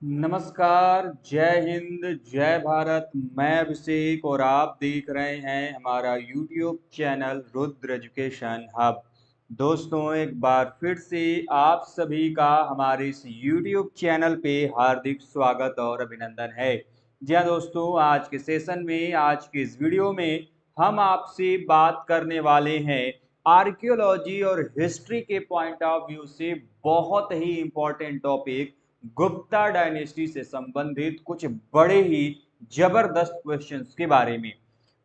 नमस्कार, जय हिंद, जय भारत। मैं अभिषेक और आप देख रहे हैं हमारा YouTube channel Rudra education hub. दोस्तों, एक बार फिर से आप सभी का हमारे इस यूट्यूब चैनल पे हार्दिक स्वागत और अभिनंदन है। जी हाँ दोस्तों, आज के सेशन में, आज के इस वीडियो में हम आपसे बात करने वाले हैं आर्कियोलॉजी और हिस्ट्री के पॉइंट ऑफ व्यू से बहुत ही इंपॉर्टेंट टॉपिक गुप्ता डायनेस्टी से संबंधित कुछ बड़े ही जबरदस्त क्वेश्चंस के बारे में।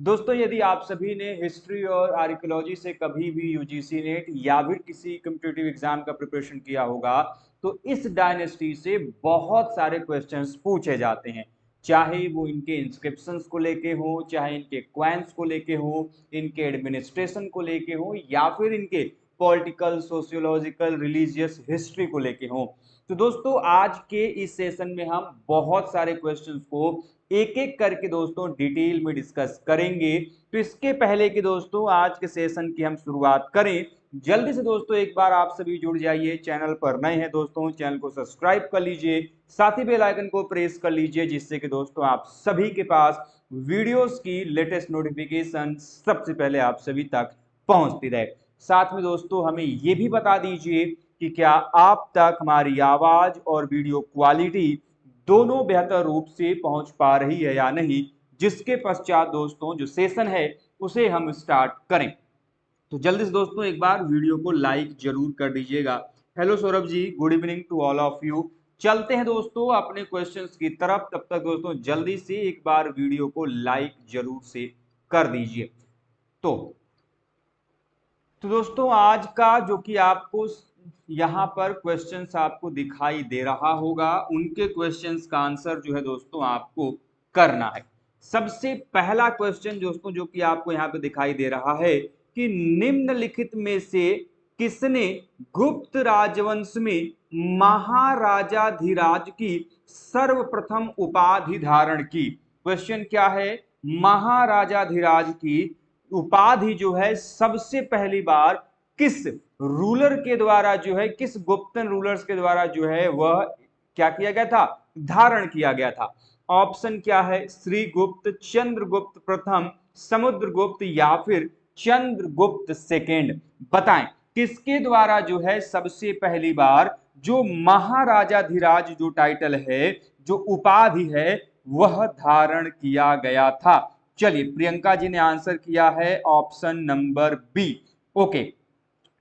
दोस्तों, यदि आप सभी ने हिस्ट्री और आर्कियोलॉजी से कभी भी यूजीसी नेट या फिर किसी कम्पिटिटिव एग्जाम का प्रिपरेशन किया होगा तो इस डायनेस्टी से बहुत सारे क्वेश्चंस पूछे जाते हैं, चाहे वो इनके इंस्क्रिप्शंस को लेके हो, चाहे इनके क्वाइंस को लेके हो, इनके एडमिनिस्ट्रेशन को लेके हो, या फिर इनके पॉलिटिकल, सोशियोलॉजिकल, रिलीजियस हिस्ट्री को लेके हो। तो दोस्तों, आज के इस सेशन में हम बहुत सारे क्वेश्चंस को एक एक करके दोस्तों डिटेल में डिस्कस करेंगे। तो इसके पहले कि दोस्तों आज के सेशन की हम शुरुआत करें, जल्दी से दोस्तों एक बार आप सभी जुड़ जाइए। चैनल पर नए हैं दोस्तों, चैनल को सब्सक्राइब कर लीजिए, साथ ही बेल आइकन को प्रेस कर लीजिए, जिससे कि दोस्तों आप सभी के पास वीडियोस की लेटेस्ट नोटिफिकेशन सबसे पहले आप सभी तक पहुंचती रहे। साथ में दोस्तों हमें ये भी बता दीजिए कि क्या आप तक हमारी आवाज और वीडियो क्वालिटी दोनों बेहतर रूप से पहुंच पा रही है या नहीं, जिसके पश्चात दोस्तों जो सेशन है उसे हम स्टार्ट करें। तो जल्दी से दोस्तों एक बार वीडियो को लाइक जरूर कर दीजिएगा। Hello Saurabh ji, good evening to all of you. चलते हैं दोस्तों अपने क्वेश्चंस की तरफ। तब तक दोस्तों जल्दी से एक बार वीडियो को लाइक जरूर से कर दीजिए। तो तो दोस्तों आज का जो कि आपको यहाँ पर क्वेश्चंस आपको दिखाई दे रहा होगा, उनके क्वेश्चंस का आंसर जो है दोस्तों आपको करना है। सबसे पहला क्वेश्चन दोस्तों जो कि आपको यहाँ पे दिखाई दे रहा है कि निम्नलिखित में से किसने गुप्त राजवंश में महाराजाधिराज की सर्वप्रथम उपाधि धारण की। क्वेश्चन क्या है? महाराजाधिराज की उपाधि जो है सबसे पहली बार किस रूलर के द्वारा जो है, किस गुप्तन रूलर्स के द्वारा जो है वह क्या किया गया था, धारण किया गया था। ऑप्शन क्या है? श्रीगुप्त, चंद्रगुप्त प्रथम, समुद्रगुप्त या फिर चंद्रगुप्त सेकेंड। बताएं किसके द्वारा जो है सबसे पहली बार जो महाराजाधिराज जो टाइटल है, जो उपाधि है, वह धारण किया गया था। चलिए, प्रियंका जी ने आंसर किया है ऑप्शन नंबर बी। ओके,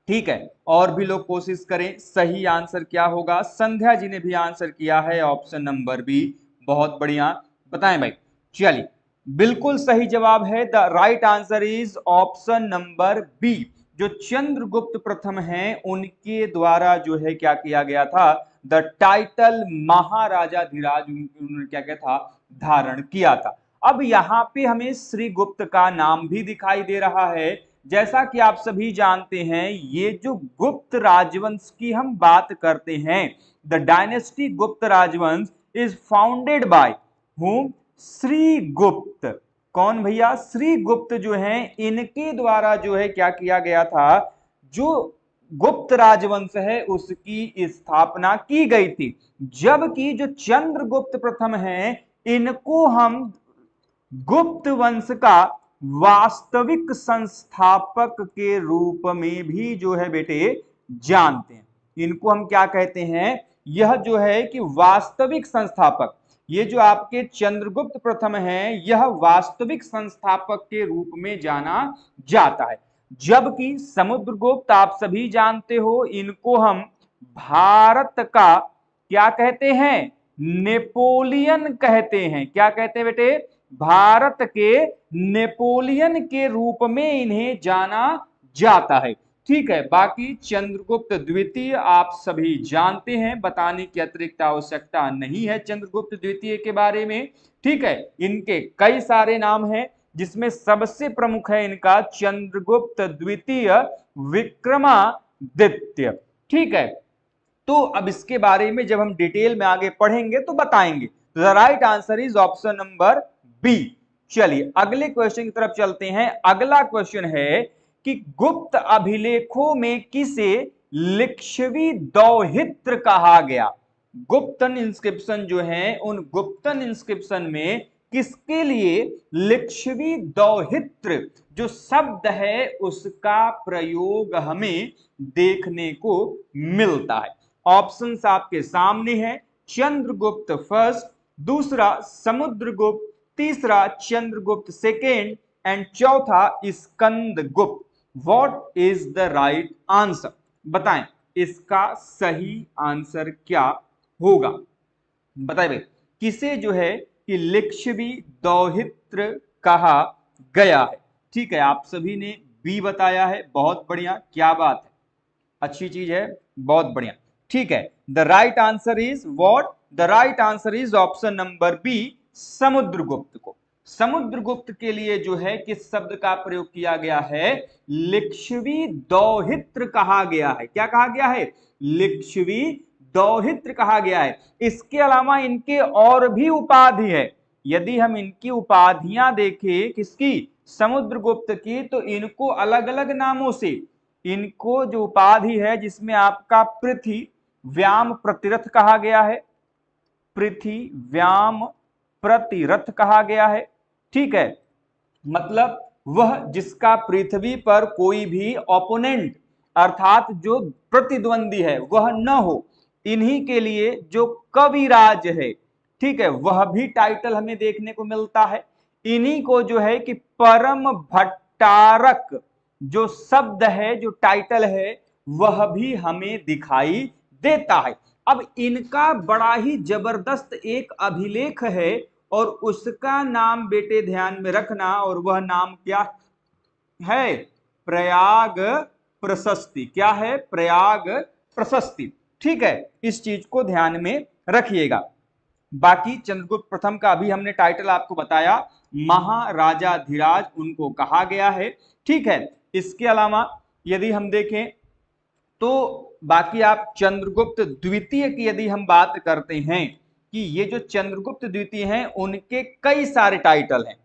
ठीक है, और भी लोग कोशिश करें। सही आंसर क्या होगा? संध्या जी ने भी आंसर किया है ऑप्शन नंबर बी। बहुत बढ़िया, बताएं भाई। चलिए, बिल्कुल सही जवाब है। The right answer is option number B. जो चंद्रगुप्त प्रथम हैं उनके द्वारा जो है क्या किया गया था, द टाइटल महाराजाधिराज उन्होंने क्या किया था, धारण किया था। अब यहाँ पे हमें श्रीगुप्त का नाम भी दिखाई दे रहा है। जैसा कि आप सभी जानते हैं, ये जो गुप्त राजवंश की हम बात करते हैं, द डायनेस्टी गुप्त राजवंश is founded by whom? Srigupta. कौन भैया? श्रीगुप्त जो है, इनके द्वारा जो है क्या किया गया था, जो गुप्त राजवंश है उसकी स्थापना की गई थी। जबकि जो चंद्रगुप्त प्रथम है, इनको हम गुप्त वंश का वास्तविक संस्थापक के रूप में भी जो है बेटे जानते हैं। इनको हम क्या कहते हैं? यह जो है कि वास्तविक संस्थापक, ये जो आपके चंद्रगुप्त प्रथम है, यह वास्तविक संस्थापक के रूप में जाना जाता है। जबकि समुद्रगुप्त आप सभी जानते हो, इनको हम भारत का क्या कहते हैं? नेपोलियन कहते हैं। क्या कहते हैं बेटे? भारत के नेपोलियन के रूप में इन्हें जाना जाता है। ठीक है, बाकी चंद्रगुप्त द्वितीय आप सभी जानते हैं, बताने की अतिरिक्त आवश्यकता नहीं है चंद्रगुप्त द्वितीय के बारे में। ठीक है, इनके कई सारे नाम हैं, जिसमें सबसे प्रमुख है इनका चंद्रगुप्त द्वितीय विक्रमादित्य। ठीक है, तो अब इसके बारे में जब हम डिटेल में आगे पढ़ेंगे तो बताएंगे। तो the right answer is option number B. चलिए अगले क्वेश्चन की तरफ चलते हैं। अगला क्वेश्चन है कि गुप्त अभिलेखों में किसे लिच्छवी दौहित्र कहा गया? गुप्तन इंस्क्रिप्शन जो है, उन गुप्तन इंस्क्रिप्शन में किसके लिए लिच्छवी दौहित्र जो शब्द है उसका प्रयोग हमें देखने को मिलता है। ऑप्शंस आपके सामने है, चंद्रगुप्त फर्स्ट, दूसरा समुद्रगुप्त, तीसरा चंद्रगुप्त सेकेंड एंड चौथा Skandagupta. What is the right answer? बताएं इसका सही आंसर क्या होगा? बताइए भाई, किसे जो है कि लिच्छवी दौहित्र कहा गया है? ठीक है, आप सभी ने बी बताया है, बहुत बढ़िया, क्या बात है, अच्छी चीज है, बहुत बढ़िया। ठीक है, the right answer is what? The right answer is option number B, Samudragupta को। समुद्रगुप्त के लिए जो है किस शब्द का प्रयोग किया गया है? लिच्छवी दौहित्र कहा गया है। क्या कहा गया है? लिच्छवी दौहित्र कहा गया है। इसके अलावा इनके और भी उपाधि है। यदि हम इनकी उपाधियां देखें, किसकी? समुद्रगुप्त की, तो इनको अलग अलग नामों से, इनको जो उपाधि है जिसमें आपका पृथ्वी व्याम प्रतिरथ कहा गया है, पृथ्वी व्याम प्रतिरथ कहा गया है। ठीक है, मतलब वह जिसका पृथ्वी पर कोई भी ओपोनेंट अर्थात जो प्रतिद्वंदी है वह न हो, इन्हीं के लिए जो कविराज है, ठीक है, वह भी टाइटल हमें देखने को मिलता है। इन्हीं को जो है कि परम भट्टारक जो शब्द है, जो टाइटल है, वह भी हमें दिखाई देता है। अब इनका बड़ा ही जबरदस्त एक अभिलेख है और उसका नाम बेटे ध्यान में रखना, और वह नाम क्या है? प्रयाग प्रशस्ति। क्या है? प्रयाग प्रशस्ति। ठीक है, इस चीज को ध्यान में रखिएगा। बाकी चंद्रगुप्त प्रथम का अभी हमने टाइटल आपको बताया, महाराजाधिराज उनको कहा गया है। ठीक है, इसके अलावा यदि हम देखें तो बाकी आप चंद्रगुप्त द्वितीय की यदि हम बात करते हैं कि ये जो चंद्रगुप्त द्वितीय हैं उनके कई सारे टाइटल हैं।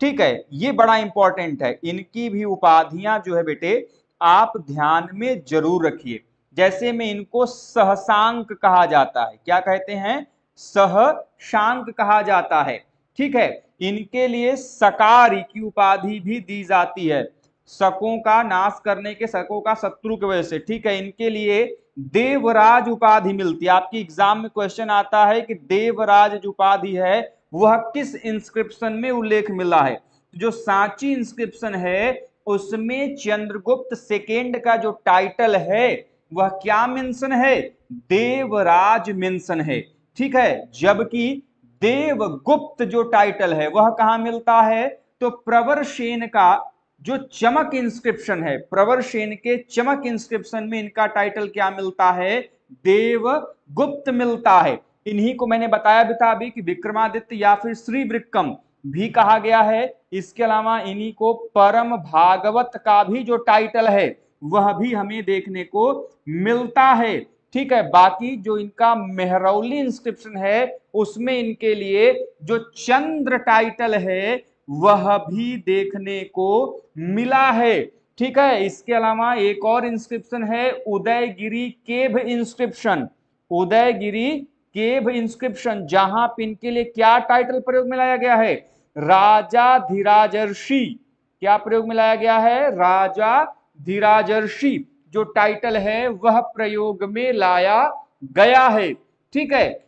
ठीक है, ये बड़ा इंपॉर्टेंट है, इनकी भी उपाधियां जो है बेटे आप ध्यान में जरूर रखिए। जैसे में इनको सहशांक कहा जाता है। क्या कहते हैं? सहशांक कहा जाता है। ठीक है, इनके लिए सकारी की उपाधि भी दी जाती है, शकों का नाश करने के, शकों का शत्रु की वजह से। ठीक है, इनके लिए देवराज उपाधि मिलती है। आपकी एग्जाम में क्वेश्चन आता है कि देवराज जो उपाधि है वह किस इंस्क्रिप्शन में उल्लेख मिला है? जो सांची इंस्क्रिप्शन है उसमें चंद्रगुप्त सेकेंड का जो टाइटल है वह क्या मेंशन है? देवराज मेंशन है। ठीक है, जबकि देवगुप्त जो टाइटल है वह कहां मिलता है? तो प्रवरसेन का जो चमक इंस्क्रिप्शन है, प्रवरसेन के चमक इंस्क्रिप्शन में इनका टाइटल क्या मिलता है? देवगुप्त मिलता है। इन्हीं को मैंने बताया भी था अभी कि विक्रमादित्य या फिर श्री विक्रम भी कहा गया है। इसके अलावा इन्हीं को परम भागवत का भी जो टाइटल है वह भी हमें देखने को मिलता है। ठीक है, बाकी जो इनका मेहरौली इंस्क्रिप्शन है उसमें इनके लिए जो चंद्र टाइटल है वह भी देखने को मिला है। ठीक है, इसके अलावा एक और इंस्क्रिप्शन है उदयगिरी केव इंस्क्रिप्शन। उदयगिरी केव इंस्क्रिप्शन, जहां पे इनके लिए क्या टाइटल प्रयोग में लाया गया है? राजाधिराजर्षि। क्या प्रयोग में लाया गया है? राजाधिराजर्षि जो टाइटल है वह प्रयोग में लाया गया है। ठीक है,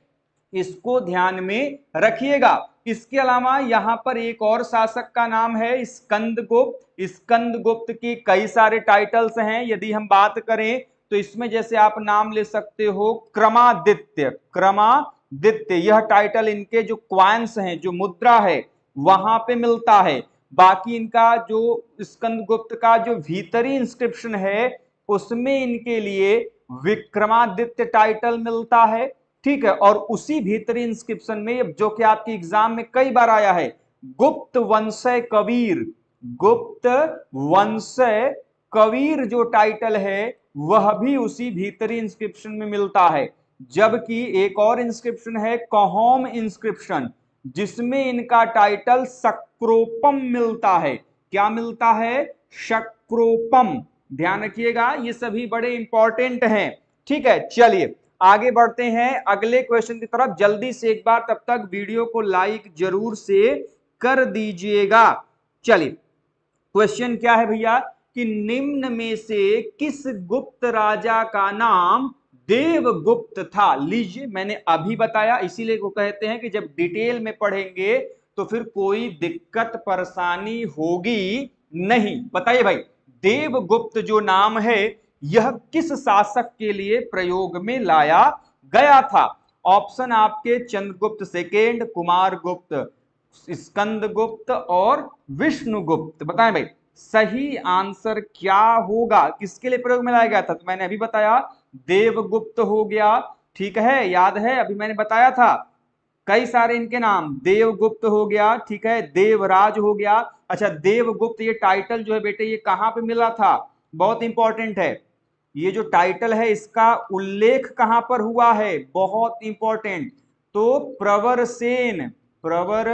इसको ध्यान में रखिएगा। इसके अलावा यहां पर एक और शासक का नाम है स्कंदगुप्त। स्कंदगुप्त की कई सारे टाइटल्स हैं। यदि हम बात करें तो इसमें जैसे आप नाम ले सकते हो क्रमादित्य। क्रमादित्य यह टाइटल इनके जो क्वाइंस हैं, जो मुद्रा है, वहां पे मिलता है। बाकी इनका जो स्कंदगुप्त का जो भीतरी इंस्क्रिप्शन है उसमें इनके लिए विक्रमादित्य टाइटल मिलता है। ठीक है, और उसी भीतरी इंस्क्रिप्शन में जो कि आपकी एग्जाम में कई बार आया है, गुप्त वंशय कबीर। गुप्त वंशय कबीर जो टाइटल है वह भी उसी भीतरी इंस्क्रिप्शन में मिलता है। जबकि एक और इंस्क्रिप्शन है कहोम इंस्क्रिप्शन, जिसमें इनका टाइटल शक्रोपम मिलता है। क्या मिलता है? शक्रोपम। ध्यान रखिएगा, ये सभी बड़े इंपॉर्टेंट हैं। ठीक है, चलिए आगे बढ़ते हैं अगले क्वेश्चन की तरफ जल्दी से एक बार, तब तक वीडियो को लाइक जरूर से कर दीजिएगा। चलिए क्वेश्चन क्या है भैया कि निम्न में से किस गुप्त राजा का नाम देवगुप्त था। लीजिए मैंने अभी बताया, इसीलिए वो कहते हैं कि जब डिटेल में पढ़ेंगे तो फिर कोई दिक्कत परेशानी होगी नहीं। बताइए भाई, देवगुप्त जो नाम है यह किस शासक के लिए प्रयोग में लाया गया था। ऑप्शन आपके चंद्रगुप्त सेकेंड, कुमारगुप्त, स्कंदगुप्त और विष्णुगुप्त। बताएं भाई सही आंसर क्या होगा, किसके लिए प्रयोग में लाया गया था। तो मैंने अभी बताया देवगुप्त हो गया, ठीक है, याद है अभी मैंने बताया था कई सारे इनके नाम, देवगुप्त हो गया, ठीक है, देवराज हो गया। अच्छा देवगुप्त ये टाइटल जो है बेटे ये कहां पे मिला था, बहुत इंपॉर्टेंट है। ये जो टाइटल है इसका उल्लेख कहां पर हुआ है, बहुत इंपॉर्टेंट। तो प्रवर सेन, प्रवर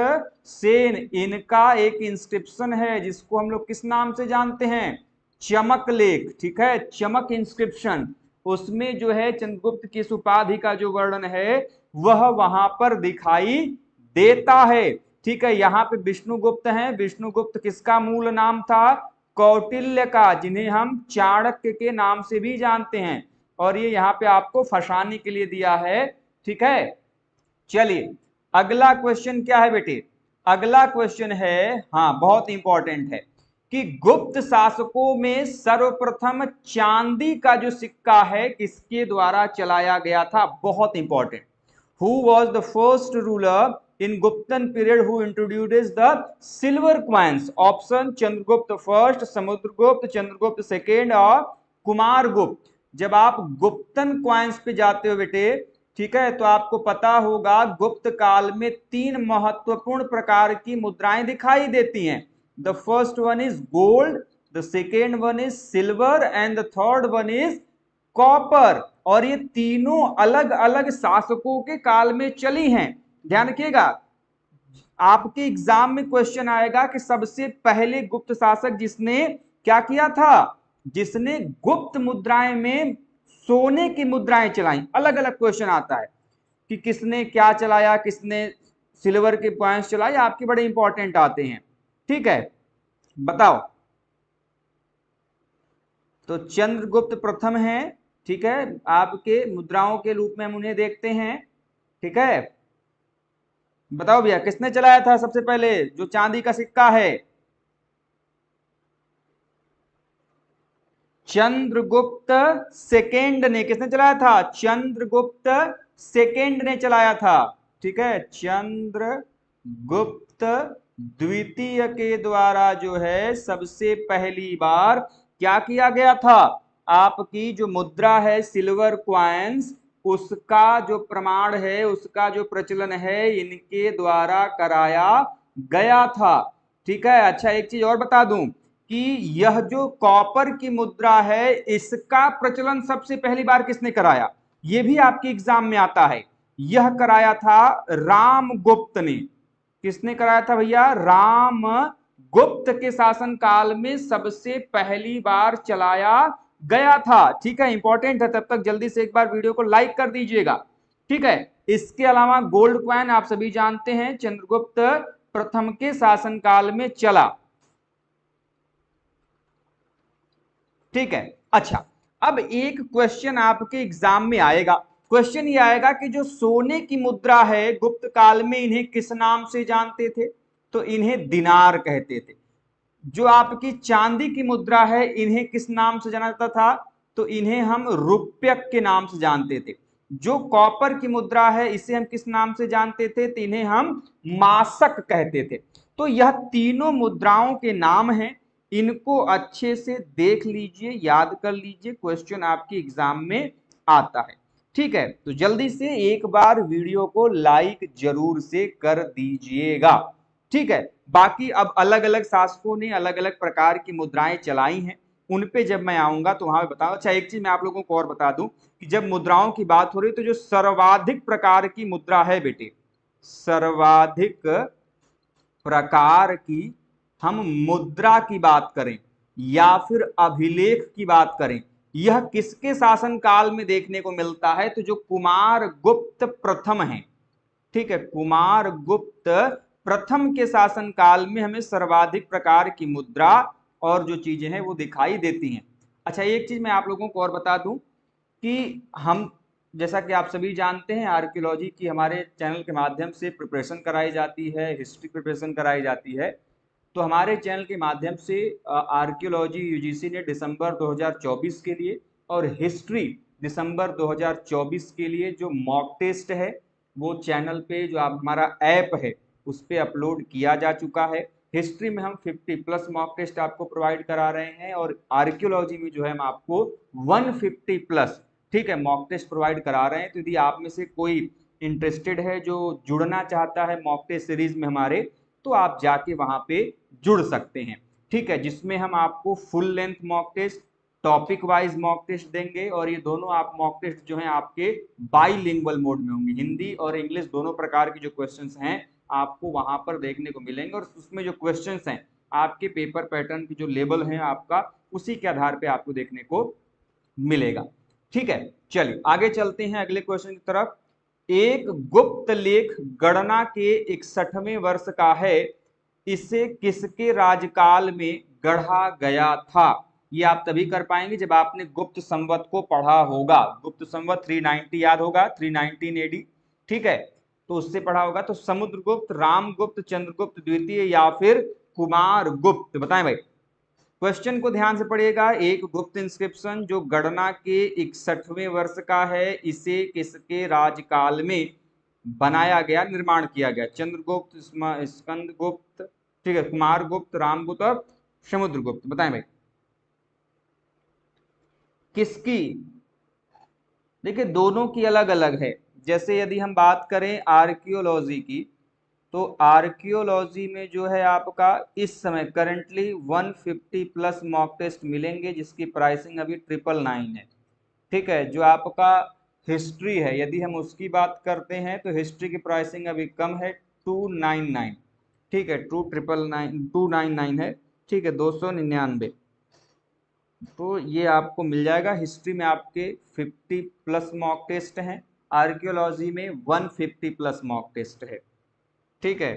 सेन इनका एक इंस्क्रिप्शन है जिसको हम लोग किस नाम से जानते हैं, चमक लेख, ठीक है, चमक इंस्क्रिप्शन। उसमें जो है चंद्रगुप्त की उपाधि का जो वर्णन है वह वहां पर दिखाई देता है, ठीक है। यहाँ पे विष्णुगुप्त हैं, विष्णुगुप्त किसका मूल नाम था, कौटिल्य का, जिन्हें हम चाणक्य के नाम से भी जानते हैं, और ये यहाँ पे आपको फंसाने के लिए दिया है, ठीक है। चलिए अगला क्वेश्चन क्या है बेटे, अगला क्वेश्चन है, हाँ बहुत इंपॉर्टेंट है कि गुप्त शासकों में सर्वप्रथम चांदी का जो सिक्का है किसके द्वारा चलाया गया था, बहुत important. Who was the first ruler in Guptan period who introduced the silver coins? Option Chandragupta first, Samudragupta, Chandragupta second और कुमारगुप्त। जब आप गुप्तन क्वाइंस पे जाते हो बेटे, ठीक है, तो आपको पता होगा गुप्त काल में तीन महत्वपूर्ण प्रकार की मुद्राएं दिखाई देती हैं। The first one is gold, the second one is silver and the third one is copper. और ये तीनों अलग अलग शासकों के काल में चली हैं। ध्यान रखिएगा आपके एग्जाम में क्वेश्चन आएगा कि सबसे पहले गुप्त शासक जिसने क्या किया था, जिसने गुप्त मुद्राएं में सोने की मुद्राएं चलाई। अलग अलग क्वेश्चन आता है कि किसने क्या चलाया, किसने सिल्वर के पॉइंट्स चलाए, आपके बड़े इंपॉर्टेंट आते हैं, ठीक है। बताओ, तो चंद्रगुप्त प्रथम है, ठीक है, आपके मुद्राओं के रूप में हम उन्हें देखते हैं, ठीक है। बताओ भैया किसने चलाया था सबसे पहले जो चांदी का सिक्का है, चंद्रगुप्त सेकेंड ने। किसने चलाया था, चंद्रगुप्त सेकेंड ने चलाया था, ठीक है। चंद्रगुप्त द्वितीय के द्वारा जो है सबसे पहली बार क्या किया गया था, आपकी जो मुद्रा है सिल्वर क्वाइंस उसका जो प्रमाण है, उसका जो प्रचलन है इनके द्वारा कराया गया था, ठीक है। अच्छा एक चीज और बता दूं कि यह जो कॉपर की मुद्रा है इसका प्रचलन सबसे पहली बार किसने कराया, यह भी आपके एग्जाम में आता है। यह कराया था रामगुप्त ने। किसने कराया था भैया, राम गुप्त के शासन काल में सबसे पहली बार चलाया गया था, ठीक है। इंपॉर्टेंट है, तब तक जल्दी से एक बार वीडियो को लाइक कर दीजिएगा, ठीक है। इसके अलावा गोल्ड कॉइन आप सभी जानते हैं चंद्रगुप्त प्रथम के शासन काल में चला, ठीक है। अच्छा अब एक क्वेश्चन आपके एग्जाम में आएगा, क्वेश्चन ये आएगा कि जो सोने की मुद्रा है गुप्त काल में इन्हें किस नाम से जानते थे, तो इन्हें दिनार कहते थे। जो आपकी चांदी की मुद्रा है इन्हें किस नाम से जाना जाता था, तो इन्हें हम रुपयक के नाम से जानते थे। जो कॉपर की मुद्रा है इसे हम किस नाम से जानते थे, तो इन्हें हम मासक कहते थे। तो यह तीनों मुद्राओं के नाम हैं, इनको अच्छे से देख लीजिए, याद कर लीजिए, क्वेश्चन आपके एग्जाम में आता है, ठीक है। तो जल्दी से एक बार वीडियो को लाइक जरूर से कर दीजिएगा, ठीक है। बाकी अब अलग अलग शासकों ने अलग अलग प्रकार की मुद्राएं चलाई हैं, उन पे जब मैं आऊंगा तो वहां बताऊं। अच्छा एक चीज मैं आप लोगों को और बता दूं कि जब मुद्राओं की बात हो रही तो जो सर्वाधिक प्रकार की मुद्रा है बेटे, सर्वाधिक प्रकार की हम मुद्रा की बात करें या फिर अभिलेख की बात करें, यह किसके शासन काल में देखने को मिलता है? तो जो कुमार गुप्त प्रथम है, ठीक है, कुमार गुप्त प्रथम के शासन काल में हमें सर्वाधिक प्रकार की मुद्रा और जो चीजें हैं वो दिखाई देती हैं। अच्छा, एक चीज मैं आप लोगों को और बता दूं कि हम, जैसा कि आप सभी जानते हैं, आर्कियोलॉजी की हमारे चैनल के माध्यम से प्रिपरेशन कराई जाती है, हिस्ट्री प्रिपरेशन कराई जाती है। तो हमारे चैनल के माध्यम से आर्कियोलॉजी यूजीसी ने दिसंबर 2024 के लिए और हिस्ट्री दिसंबर 2024 के लिए जो मॉक टेस्ट है वो चैनल पे, जो आप हमारा ऐप है उस पर अपलोड किया जा चुका है। हिस्ट्री में हम 50+ मॉक टेस्ट आपको प्रोवाइड करा रहे हैं और आर्कियोलॉजी में जो है हम आपको 150+, ठीक है, मॉक टेस्ट प्रोवाइड करा रहे हैं। तो यदि आप में से कोई इंटरेस्टेड है जो जुड़ना चाहता है मॉक टेस्ट सीरीज में हमारे, तो आप जाके वहां पे जुड़ सकते हैं, ठीक है, जिसमें हम आपको full length mock test, topic wise mock test देंगे और ये दोनों आप मॉक टेस्ट जो हैं आपके बाईलिंगुअल मोड में होंगे, हिंदी और इंग्लिश दोनों प्रकार के जो क्वेश्चंस हैं आपको वहां पर देखने को मिलेंगे और उसमें जो क्वेश्चंस हैं आपके पेपर पैटर्न की जो लेवल है आपका, उसी के आधार पे आपको देखने को मिलेगा, ठीक है। चलिए आगे चलते हैं अगले क्वेश्चन की तरफ। एक गुप्त लेख गणना के 61वें वर्ष का है, इसे किसके राजकाल में गढ़ा गया था? ये आप तभी कर पाएंगे जब आपने गुप्त संवत को पढ़ा होगा। गुप्त संवत 390 याद होगा, 319 AD, ठीक है, तो उससे पढ़ा होगा। तो समुद्रगुप्त, रामगुप्त, चंद्रगुप्त द्वितीय या फिर कुमार गुप्त, बताएं भाई। क्वेश्चन को ध्यान से पढ़िएगा। एक गुप्त इंस्क्रिप्शन जो गणना के 61वें वर्ष का है, इसे किसके राजकाल में बनाया गया, निर्माण किया गया? चंद्रगुप्त, स्कंदगुप्त, ठीक है, कुमार गुप्त, रामगुप्त और समुद्रगुप्त, बताएं भाई किसकी? देखिए दोनों की अलग अलग है। जैसे यदि हम बात करें आर्कियोलॉजी की, तो आर्कियोलॉजी में जो है आपका इस समय करंटली 150+ मॉक टेस्ट मिलेंगे जिसकी प्राइसिंग अभी 999 है, ठीक है। जो आपका हिस्ट्री है, यदि हम उसकी बात करते हैं तो हिस्ट्री की प्राइसिंग अभी कम है, 299, ठीक है, 299 है, ठीक है, 299। तो ये आपको मिल जाएगा। हिस्ट्री में आपके 50+ मॉक टेस्ट हैं, आर्कियोलॉजी में 150+ मॉक टेस्ट है, ठीक है।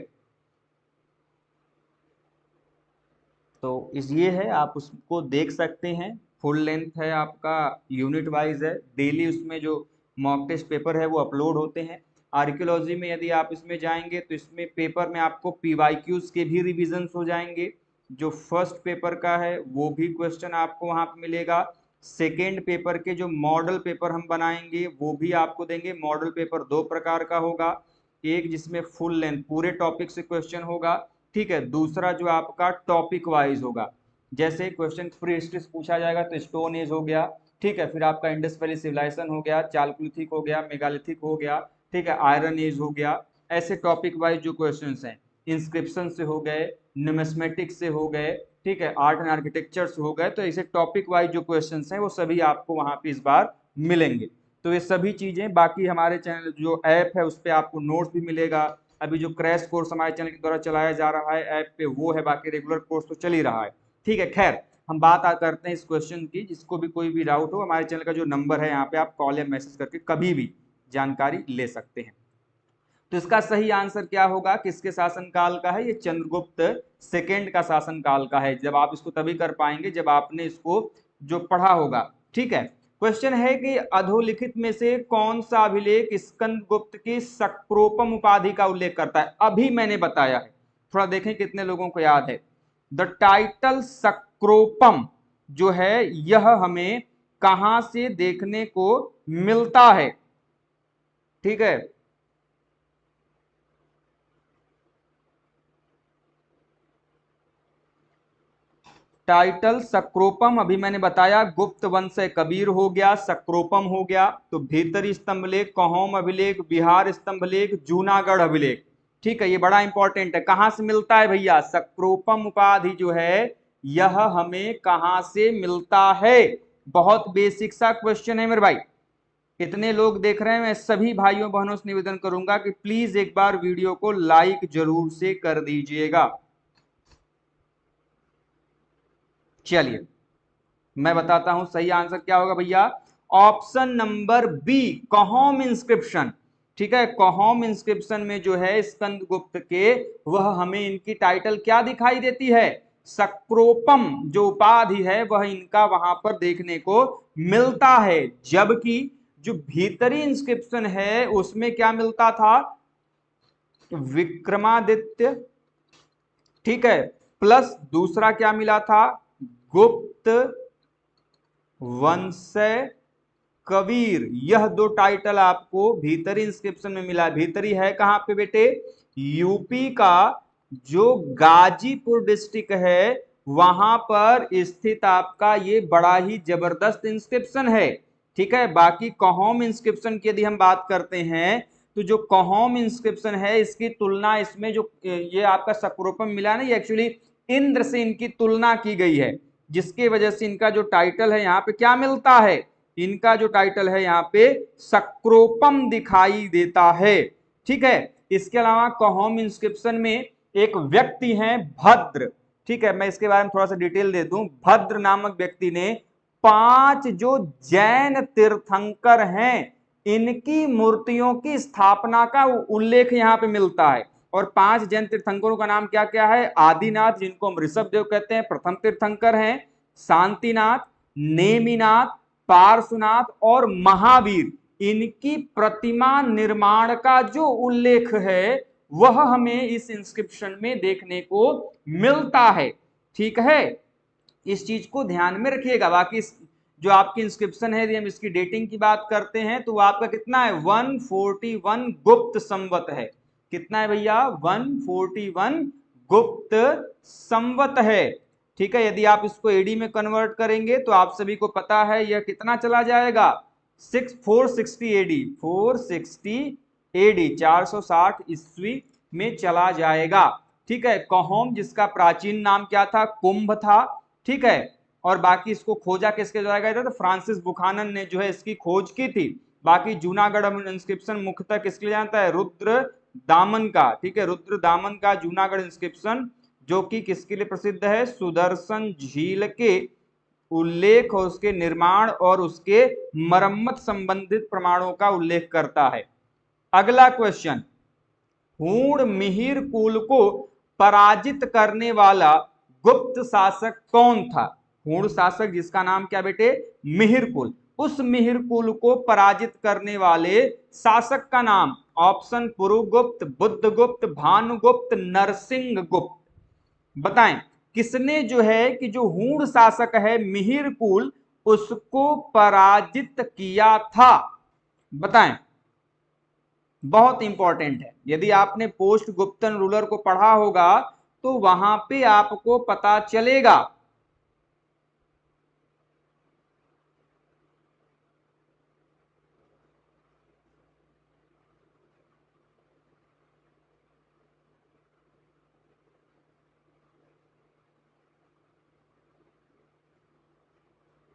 तो इस ये है, आप उसको देख सकते हैं, फुल लेंथ है आपका, यूनिट वाइज है, डेली उसमें जो मॉक टेस्ट पेपर है वो अपलोड होते हैं। आर्कियोलॉजी में यदि आप इसमें जाएंगे तो इसमें पेपर में आपको पीवाईक्यूज के भी रिविजन हो जाएंगे। जो फर्स्ट पेपर का है वो भी क्वेश्चन आपको वहां पे मिलेगा। सेकेंड पेपर के जो मॉडल पेपर हम बनाएंगे वो भी आपको देंगे। मॉडल पेपर दो प्रकार का होगा, एक जिसमें फुल लेंथ पूरे टॉपिक से क्वेश्चन होगा, ठीक है, दूसरा जो आपका टॉपिक वाइज होगा। जैसे क्वेश्चन प्री हिस्ट्री पूछा जाएगा तो स्टोन एज हो गया, ठीक है, फिर आपका इंडस वैली सिविलाइजेशन हो गया, चालकुलिथिक हो गया, मेगालिथिक हो गया, ठीक है, आयरन एज हो गया। ऐसे टॉपिक वाइज जो क्वेश्चंस हैं, इंस्क्रिप्शन से हो गए, न्यूमिस्मेटिक्स से हो गए, ठीक है, आर्ट एंड आर्किटेक्चर से हो गए, तो ऐसे टॉपिक वाइज जो क्वेश्चंस हैं वो सभी आपको वहां पे इस बार मिलेंगे। तो ये सभी चीजें, बाकी हमारे चैनल जो ऐप है उस पर आपको नोट्स भी मिलेगा। अभी जो क्रैश कोर्स हमारे चैनल के द्वारा चलाया जा रहा है ऐप पे वो है, बाकी रेगुलर कोर्स तो चल ही रहा है, ठीक है। खैर हम बात करते हैं इस क्वेश्चन की। जिसको भी कोई भी डाउट हो, हमारे चैनल का जो नंबर है यहाँ पे आप कॉल या मैसेज करके कभी भी जानकारी ले सकते हैं। तो इसका सही आंसर क्या होगा, किसके शासनकाल का है? ये चंद्रगुप्त सेकेंड का शासनकाल का है। जब आप इसको तभी कर पाएंगे जब आपने इसको जो पढ़ा होगा, ठीक है। क्वेश्चन है कि अधोलिखित में से कौन सा अभिलेख स्कंदगुप्त की सक्रोपम उपाधि का उल्लेख करता है? अभी मैंने बताया है, थोड़ा देखें कितने लोगों को याद है। द टाइटल सक्रोपम जो है यह हमें कहां से देखने को मिलता है, ठीक है। टाइटल सक्रोपम अभी मैंने बताया, गुप्त वंश से कबीर हो गया, सक्रोपम हो गया। तो भीतरी स्तंभलेख, कहोम अभिलेख, बिहार स्तंभलेख, जूनागढ़ अभिलेख, ठीक है, ये बड़ा इंपॉर्टेंट है। कहां से मिलता है भैया? सक्रोपम उपाधि जो है यह हमें कहां से मिलता है? बहुत बेसिक सा क्वेश्चन है मेरे भाई। कितने लोग देख रहे हैं? मैं सभी भाइयों बहनों से निवेदन करूंगा कि प्लीज एक बार वीडियो को लाइक जरूर से कर दीजिएगा। चलिए मैं बताता हूं सही आंसर क्या होगा भैया, ऑप्शन नंबर बी, कहोम इंस्क्रिप्शन। ठीक है, कहोम इंस्क्रिप्शन में जो है स्कंदगुप्त के, वह हमें इनकी टाइटल क्या दिखाई देती है, सक्रोपम जो उपाधि है वह इनका वहां पर देखने को मिलता है। जबकि जो भीतरी इंस्क्रिप्शन है उसमें क्या मिलता था, विक्रमादित्य, ठीक है, प्लस दूसरा क्या मिला था, गुप्त वंशय कबीर। यह दो टाइटल आपको भीतरी इंस्क्रिप्शन में मिला। भीतरी है कहां पे बेटे, यूपी का जो गाजीपुर डिस्ट्रिक्ट है वहां पर स्थित आपका ये बड़ा ही जबरदस्त इंस्क्रिप्शन है। ठीक है, बाकी कहोम इंस्क्रिप्शन की यदि हम बात करते हैं तो जो कहोम इंस्क्रिप्शन है इसकी तुलना, इसमें जो ये आपका सक्रोपम मिला ना, ये एक्चुअली इंद्र से इनकी तुलना की गई है, जिसकी वजह से इनका जो टाइटल है यहाँ पे क्या मिलता है, इनका जो टाइटल है यहाँ पे सक्रोपम दिखाई देता है। ठीक है, इसके अलावा कहोम इंस्क्रिप्शन में एक व्यक्ति हैं भद्र। ठीक है, मैं इसके बारे में थोड़ा सा डिटेल दे दूं। भद्र नामक व्यक्ति ने 5 जो जैन तीर्थंकर हैं इनकी मूर्तियों की स्थापना का उल्लेख यहाँ पे मिलता है। और 5 जैन तीर्थंकरों का नाम क्या क्या है, आदिनाथ जिनको हम ऋषभ देव कहते हैं प्रथम तीर्थंकर हैं, शांतिनाथ, नेमिनाथ, पार्श्वनाथ और महावीर, इनकी प्रतिमा निर्माण का जो उल्लेख है वह हमें इस इंस्क्रिप्शन में देखने को मिलता है। ठीक है, इस चीज को ध्यान में रखिएगा। बाकी जो आपकी इंस्क्रिप्शन है, यदि हम इसकी डेटिंग की बात करते हैं तो आपका कितना है, 141 गुप्त संवत है। कितना है भैया, 141 गुप्त संवत है। ठीक है, यदि आप इसको एडी में कन्वर्ट करेंगे तो आप सभी को पता है यह कितना चला जाएगा, 460 एडी, 460 एडी 460 ईस्वी में चला जाएगा। ठीक है, कहोम जिसका प्राचीन नाम क्या था, कुंभ था। ठीक है, और बाकी इसको खोजा किसके द्वारा गया था, तो फ्रांसिस बुखानन ने जो है इसकी खोज की थी। बाकी जूनागढ़ इंस्क्रिप्शन मुख्यतः किसके लिए जानता है, रुद्र दामन का। ठीक है, रुद्र दामन का जूनागढ़ इंस्क्रिप्शन जो कि किसके लिए प्रसिद्ध है, सुदर्शन झील के उल्लेख और उसके निर्माण और उसके मरम्मत संबंधित प्रमाणों का उल्लेख करता है। अगला क्वेश्चन, हूण मिहिर कुल को पराजित करने वाला गुप्त शासक कौन था। हूण शासक जिसका नाम क्या बेटे, मिहिर कुल, उस मिहिर कुल को पराजित करने वाले शासक का नाम, ऑप्शन पुरुगुप्त, बुद्धगुप्त, भानुगुप्त, नरसिंह गुप्त। बताएं किसने जो है कि जो हूण शासक है मिहिर कुल उसको पराजित किया था, बताएं। बहुत इंपॉर्टेंट है, यदि आपने पोस्ट गुप्तन रूलर को पढ़ा होगा तो वहां पे आपको पता चलेगा।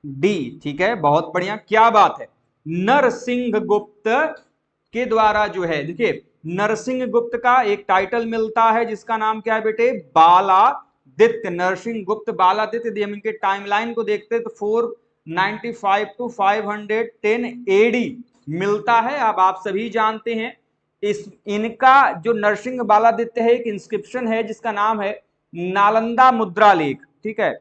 डी, ठीक है, बहुत बढ़िया, क्या बात है। नरसिंह गुप्त के द्वारा जो है, देखिए नरसिंह गुप्त का एक टाइटल मिलता है जिसका नाम क्या है बेटे, बालादित्य। नरसिंह गुप्त बालादित्य, यदि हम इनके टाइमलाइन को देखते हैं तो 495 टू 510 एडी मिलता है। अब आप सभी जानते हैं इस इनका जो नरसिंह बालादित्य है एक इंस्क्रिप्शन है जिसका नाम है नालंदा मुद्रा लेख। ठीक है,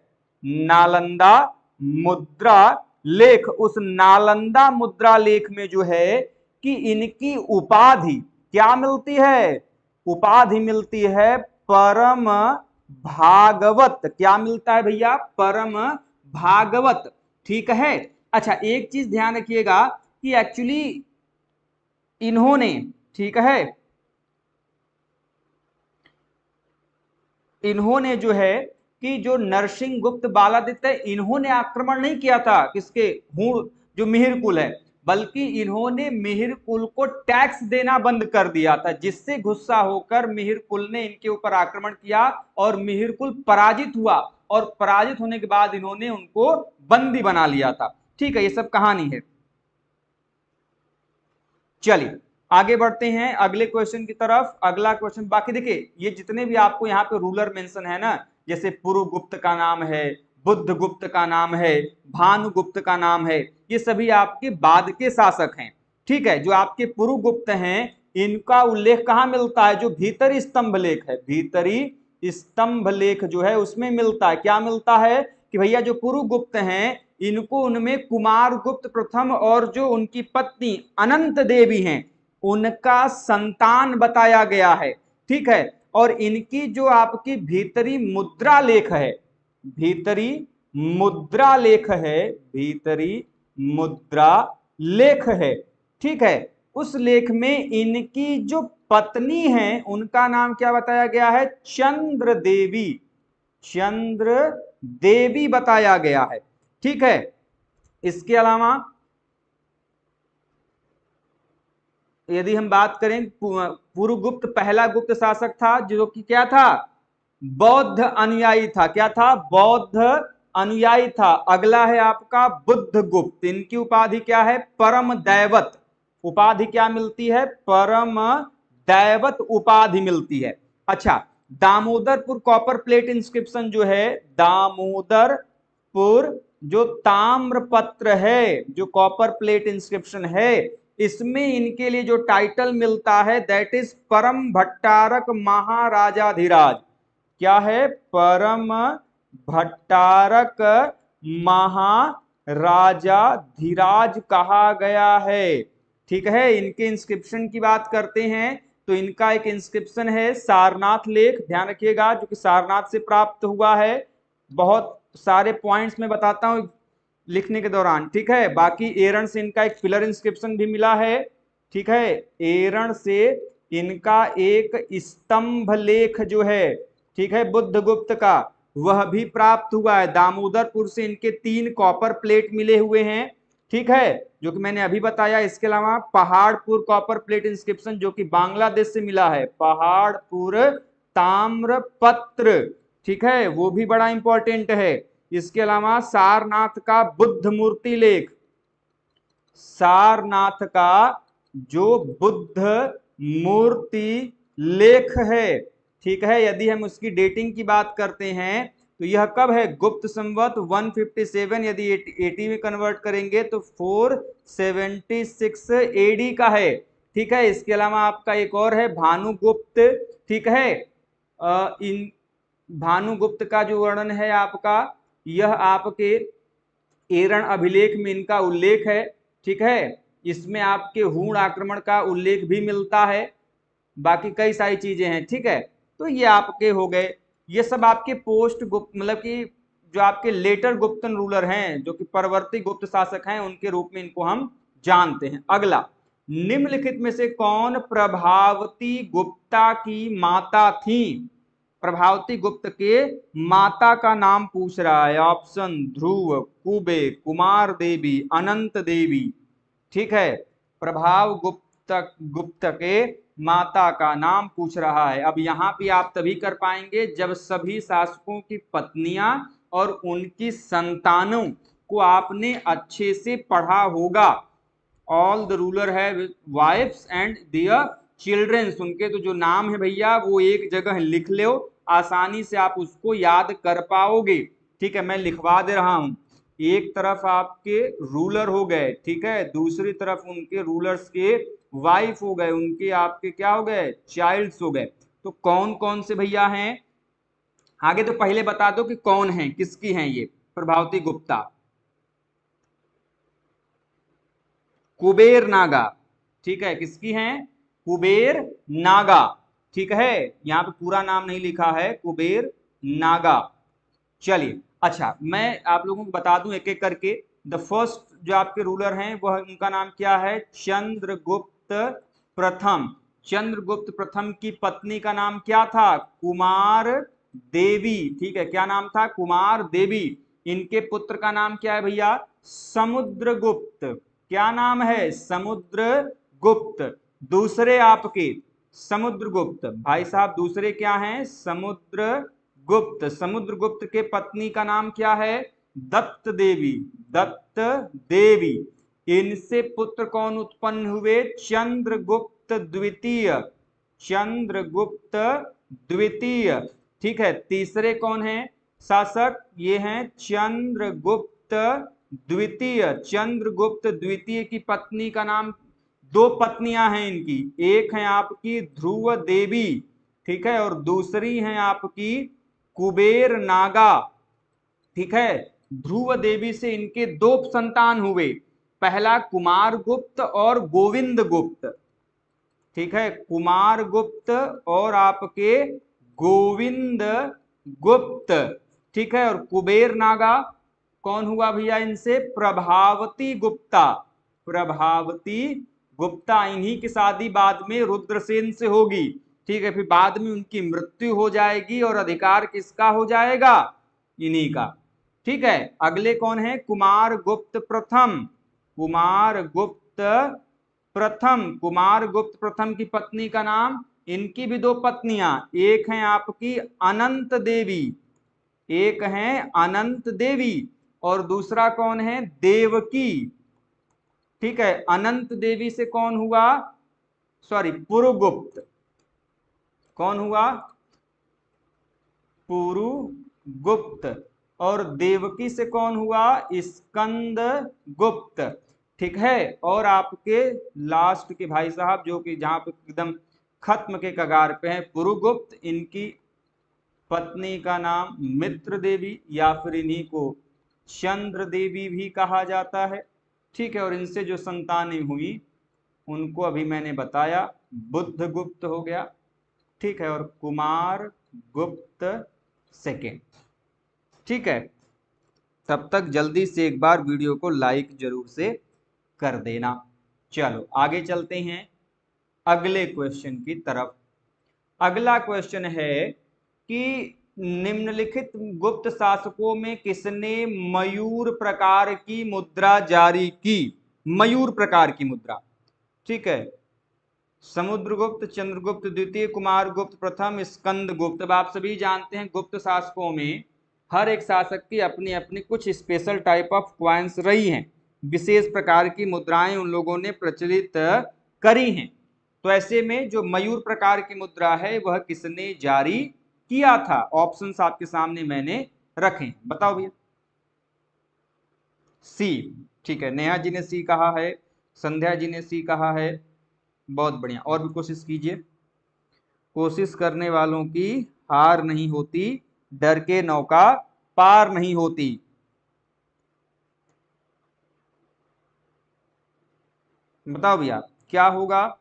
नालंदा मुद्रा लेख, उस नालंदा मुद्रा लेख में जो है कि इनकी उपाधि क्या मिलती है, उपाधि मिलती है परम भागवत। क्या मिलता है भैया, परम भागवत। ठीक है, अच्छा एक चीज ध्यान रखिएगा कि एक्चुअली इन्होंने, ठीक है, इन्होंने जो है कि जो नरसिंह गुप्त बालादित्य इन्होंने आक्रमण नहीं किया था किसके, हूण जो मिहिर कुल है, बल्कि इन्होंने मिहिर कुल को टैक्स देना बंद कर दिया था, जिससे गुस्सा होकर मिहिर कुल ने इनके ऊपर आक्रमण किया और मिहिर कुल पराजित हुआ। और पराजित होने के बाद इन्होंने उनको बंदी बना लिया था। ठीक है, ये सब कहानी है। चलिए आगे बढ़ते हैं अगले क्वेश्चन की तरफ। अगला क्वेश्चन, बाकी देखिए ये जितने भी आपको यहाँ पे रूलर मेंशन है ना, जैसे पुरुगुप्त का नाम है, बुद्धगुप्त का नाम है, भानुगुप्त का नाम है, ये सभी आपके बाद के शासक हैं। ठीक है, जो आपके पुरुगुप्त हैं इनका उल्लेख कहाँ मिलता है? जो भीतरी स्तंभ लेख है, भीतरी स्तंभ लेख जो है उसमें मिलता है। क्या मिलता है कि भैया जो पुरुगुप्त हैं इनको उनमें कुमार गुप्त प्रथम और जो उनकी पत्नी अनंत देवी हैं उनका संतान बताया गया है। ठीक है, और इनकी जो आपकी भीतरी मुद्रा लेख है, भीतरी मुद्रा लेख है, भीतरी मुद्रा लेख है, ठीक है, उस लेख में इनकी जो पत्नी है उनका नाम क्या बताया गया है? चंद्र देवी, चंद्र देवी बताया गया है। ठीक है, इसके अलावा यदि हम बात करें, पुरुगुप्त पहला गुप्त शासक था जो कि क्या था? बौद्ध अनुयायी था। क्या था? बौद्ध अनुयायी था। अगला है आपका बुद्धगुप्त, इनकी उपाधि क्या है? परम दैवत। उपाधि क्या मिलती है? परम दैवत उपाधि मिलती है। अच्छा, दामोदरपुर कॉपर प्लेट इंस्क्रिप्शन जो है, दामोदरपुर जो ताम्रपत्र है, जो कॉपर प्लेट इंस्क्रिप्शन है, इसमें इनके लिए जो टाइटल मिलता है दैट इज परम भट्टारक महाराजाधिराज। क्या है? परम भट्टारक महाराजाधिराज कहा गया है। ठीक है, इनके इंस्क्रिप्शन की बात करते हैं तो इनका एक इंस्क्रिप्शन है सारनाथ लेख, ध्यान रखिएगा, जो कि सारनाथ से प्राप्त हुआ है। बहुत सारे पॉइंट्स में बताता हूं लिखने के दौरान। ठीक है, बाकी एरण से इनका एक पिलर इंस्क्रिप्शन भी मिला है। ठीक है, एरण से इनका एक स्तंभ लेख जो है, ठीक है, बुद्धगुप्त का, वह भी प्राप्त हुआ है। दामोदरपुर से इनके 3 कॉपर प्लेट मिले हुए हैं। ठीक है, जो कि मैंने अभी बताया। इसके अलावा पहाड़पुर कॉपर प्लेट इंस्क्रिप्शन जो कि बांग्लादेश से मिला है, पहाड़पुर ताम्रपत्र, ठीक है, वो भी बड़ा इंपॉर्टेंट है। इसके अलावा सारनाथ का बुद्ध मूर्ति लेख, सारनाथ का जो बुद्ध मूर्ति लेख है, ठीक है, यदि हम उसकी डेटिंग की बात करते हैं तो यह कब है? गुप्त संवत 157, यदि 80 में कन्वर्ट करेंगे तो 476 एडी का है। ठीक है, इसके अलावा आपका एक और है भानुगुप्त। ठीक है, इन भानुगुप्त का जो वर्णन है आपका, यह आपके एरण अभिलेख में इनका उल्लेख है। ठीक है, इसमें आपके हूण आक्रमण का उल्लेख भी मिलता है, बाकी कई सारी चीजें हैं। ठीक है, तो ये आपके हो गए, ये सब आपके पोस्ट गुप्त, मतलब कि जो आपके लेटर गुप्तन रूलर हैं, जो कि परवर्ती गुप्त शासक हैं, उनके रूप में इनको हम जानते हैं। अगला, निम्नलिखित में से कौन प्रभावती गुप्ता की माता थी? प्रभावती गुप्त के माता का नाम पूछ रहा है। ऑप्शन ध्रुव, कुबे, कुमार देवी, अनंत देवी। ठीक है, प्रभाव गुप्त के माता का नाम पूछ रहा है। अब यहां भी आप तभी कर पाएंगे जब सभी शासकों की पत्नियां और उनकी संतानों को आपने अच्छे से पढ़ा होगा। All the ruler have wifes and their childrens, उनके तो जो नाम है भैया वो एक जगह लिख लो, आसानी से आप उसको याद कर पाओगे। ठीक है, मैं लिखवा दे रहा हूं। एक तरफ आपके रूलर हो गए, ठीक है, दूसरी तरफ उनके रूलर्स के वाइफ हो गए, उनके आपके क्या हो गए? चाइल्ड्स हो गए। तो कौन कौन से भैया हैं आगे? तो पहले बता दो कि कौन है, किसकी हैं ये प्रभावती गुप्ता? कुबेर नागा। ठीक है, किसकी हैं? कुबेर नागा। ठीक है, यहां पे पूरा नाम नहीं लिखा है, कुबेर नागा। चलिए, अच्छा, मैं आप लोगों को बता दूं एक एक करके। द फर्स्ट जो आपके रूलर हैं वह, उनका नाम क्या है? चंद्रगुप्त प्रथम। चंद्रगुप्त प्रथम की पत्नी का नाम क्या था? कुमार देवी। ठीक है, क्या नाम था? कुमार देवी। इनके पुत्र का नाम क्या है भैया? समुद्रगुप्त। क्या नाम है? समुद्रगुप्त। दूसरे आपके समुद्रगुप्त भाई साहब, दूसरे क्या हैं? समुद्रगुप्त। समुद्रगुप्त के पत्नी का नाम क्या है? दत्त देवी। दत्त देवी। इनसे पुत्र कौन उत्पन्न हुए? चंद्रगुप्त द्वितीय। चंद्रगुप्त द्वितीय। ठीक है, तीसरे कौन है? शासक ये हैं चंद्रगुप्त द्वितीय। चंद्रगुप्त द्वितीय की पत्नी का नाम, दो पत्नियां हैं इनकी, एक है आपकी ध्रुव देवी, ठीक है, और दूसरी है आपकी कुबेर नागा, ठीक है। ध्रुव देवी से इनके दो संतान हुए, पहला कुमार गुप्त और गोविंद गुप्त, ठीक है, कुमार गुप्त और आपके गोविंद गुप्त, ठीक है। और कुबेर नागा कौन हुआ भैया इनसे? प्रभावती गुप्ता। प्रभावती गुप्ता, इन्हीं की शादी बाद में रुद्रसेन से होगी, ठीक है। फिर बाद में उनकी मृत्यु हो जाएगी और अधिकार किसका हो जाएगा? इन्हीं का, ठीक है। अगले कौन है? कुमार गुप्त प्रथम। कुमार गुप्त प्रथम, कुमार गुप्त प्रथम की पत्नी का नाम, इनकी भी दो पत्नियां, एक है आपकी अनंत देवी, एक है अनंत देवी, और दूसरा कौन है? देवकी, ठीक है। अनंत देवी से कौन हुआ? सॉरी, पुरुगुप्त। कौन हुआ? पुरुगुप्त। और देवकी से कौन हुआ? स्कंद गुप्त, ठीक है। और आपके लास्ट के भाई साहब जो कि जहां पे एकदम खत्म के कगार पे हैं, पुरुगुप्त, इनकी पत्नी का नाम मित्र देवी या फिर इन्हीं को चंद्र देवी भी कहा जाता है, ठीक है। और इनसे जो संतानें हुई उनको अभी मैंने बताया, बुद्ध गुप्त हो गया, ठीक है, और कुमार गुप्त सेकेंड, ठीक है। तब तक जल्दी से एक बार वीडियो को लाइक जरूर से कर देना। चलो आगे चलते हैं अगले क्वेश्चन की तरफ। अगला क्वेश्चन है कि निम्नलिखित गुप्त शासकों में किसने मयूर प्रकार की मुद्रा जारी की? मयूर प्रकार की मुद्रा, ठीक है। समुद्रगुप्त, चंद्रगुप्त द्वितीय, कुमार गुप्त प्रथम, स्कंद गुप्त। अब आप सभी जानते हैं गुप्त शासकों में हर एक शासक की अपनी अपनी कुछ स्पेशल टाइप ऑफ क्वाइंस रही हैं, विशेष प्रकार की मुद्राएं उन लोगों ने प्रचलित करी हैं। तो ऐसे में जो मयूर प्रकार की मुद्रा है वह किसने जारी किया था? ऑप्शंस आपके सामने मैंने रखे, बताओ भैया। सी, ठीक है, नेहा जी ने सी कहा है, संध्या जी ने सी कहा है, बहुत बढ़िया। और भी कोशिश कीजिए, कोशिश करने वालों की हार नहीं होती, डर के नौका पार नहीं होती। बताओ भैया क्या होगा?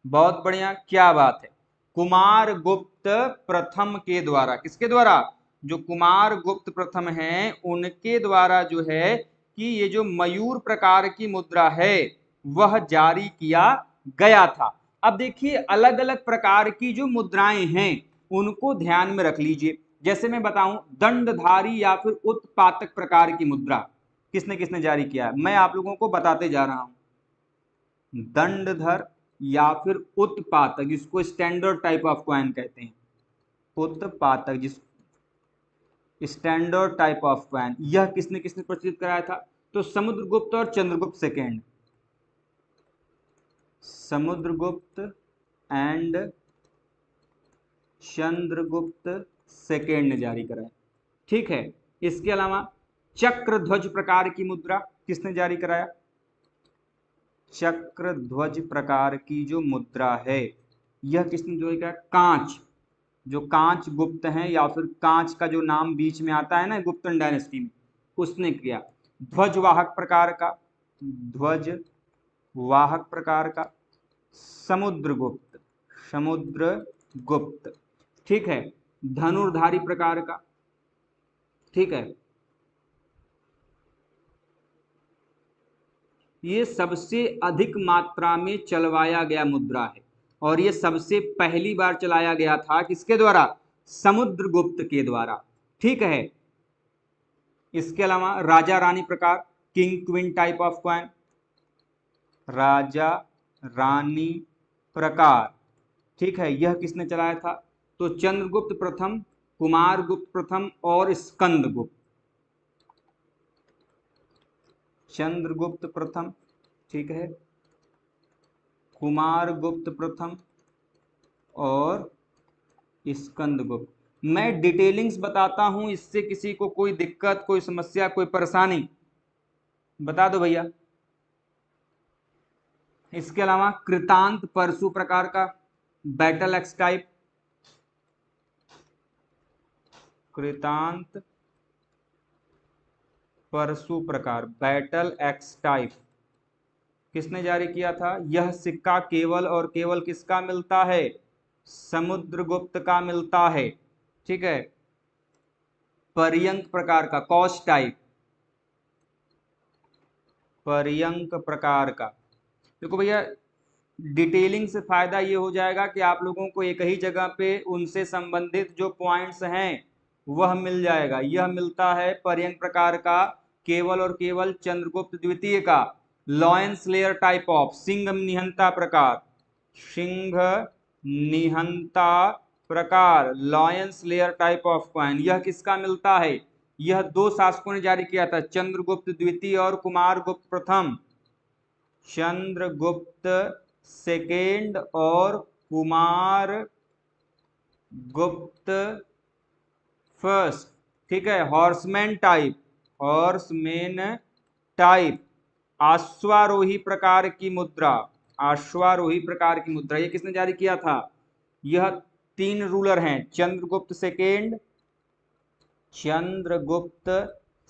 बहुत बढ़िया, क्या बात है। कुमार गुप्त प्रथम के द्वारा, किसके द्वारा? जो कुमार गुप्त प्रथम हैं उनके द्वारा जो है कि ये जो मयूर प्रकार की मुद्रा है वह जारी किया गया था। अब देखिए अलग अलग प्रकार की जो मुद्राएं हैं उनको ध्यान में रख लीजिए। जैसे मैं बताऊं, दंडधारी या फिर उत्पातक प्रकार की मुद्रा किसने किसने जारी किया? मैं आप लोगों को बताते जा रहा हूं। दंडधर या फिर उत्पातक, जिसको स्टैंडर्ड टाइप ऑफ कॉइन कहते हैं, उत्पातक जिस स्टैंडर्ड टाइप ऑफ कॉइन, यह किसने किसने प्रचलित कराया था? तो समुद्रगुप्त और Chandragupta second, Samudragupta and Chandragupta second ने जारी कराया, ठीक है। इसके अलावा चक्र ध्वज प्रकार की मुद्रा किसने जारी कराया? चक्र ध्वज प्रकार की जो मुद्रा है यह किसने जो है? कांच, जो कांच गुप्त हैं या फिर कांच का जो नाम बीच में आता है ना गुप्तन डायनेस्टी में, उसने किया। ध्वजवाहक प्रकार का, ध्वज वाहक प्रकार का समुद्रगुप्त, समुद्रगुप्त, ठीक है। धनुर्धारी प्रकार का, ठीक है। ये सबसे अधिक मात्रा में चलवाया गया मुद्रा है और ये सबसे पहली बार चलाया गया था किसके द्वारा? समुद्रगुप्त के द्वारा, ठीक है। इसके अलावा राजा रानी प्रकार, king queen type of coin, राजा रानी प्रकार, ठीक है, यह किसने चलाया था? तो चंद्रगुप्त प्रथम, कुमार गुप्त प्रथम और स्कंद गुप्त। चंद्रगुप्त प्रथम, ठीक है, कुमार गुप्त प्रथम और स्कंद गुप्त, मैं डिटेलिंग्स बताता हूं, इससे किसी को कोई दिक्कत, कोई समस्या, कोई परेशानी बता दो भैया। इसके अलावा कृतांत परशु प्रकार का, बैटल एक्स टाइप, कृतांत परशु प्रकार, बैटल एक्स टाइप किसने जारी किया था? यह सिक्का केवल और केवल किसका मिलता है? समुद्रगुप्त का मिलता है। ठीक है। पर्यंक प्रकार का, कॉस टाइप, पर्यंक प्रकार का। देखो भैया, डिटेलिंग से फायदा ये हो जाएगा कि आप लोगों को एक ही जगह पे उनसे संबंधित जो पॉइंट्स हैं वह मिल जाएगा। यह मिलता है पर्यंक प्रकार का केवल और केवल चंद्रगुप्त द्वितीय का। लॉयंस लेयर टाइप ऑफ, सिंह निहंता प्रकार, सिंह निहंता प्रकार, lion slayer type of coin, यह किसका मिलता है? यह दो शासकों ने जारी किया था, चंद्रगुप्त द्वितीय और कुमारगुप्त प्रथम। चंद्रगुप्त सेकेंड और कुमार गुप्त फर्स्ट। ठीक है। हॉर्समैन टाइप, हॉर्समैन टाइप, अश्वारोही प्रकार की मुद्रा, अश्वारोही प्रकार की मुद्रा, ये किसने जारी किया था? यह तीन रूलर हैं, चंद्रगुप्त सेकेंड, चंद्रगुप्त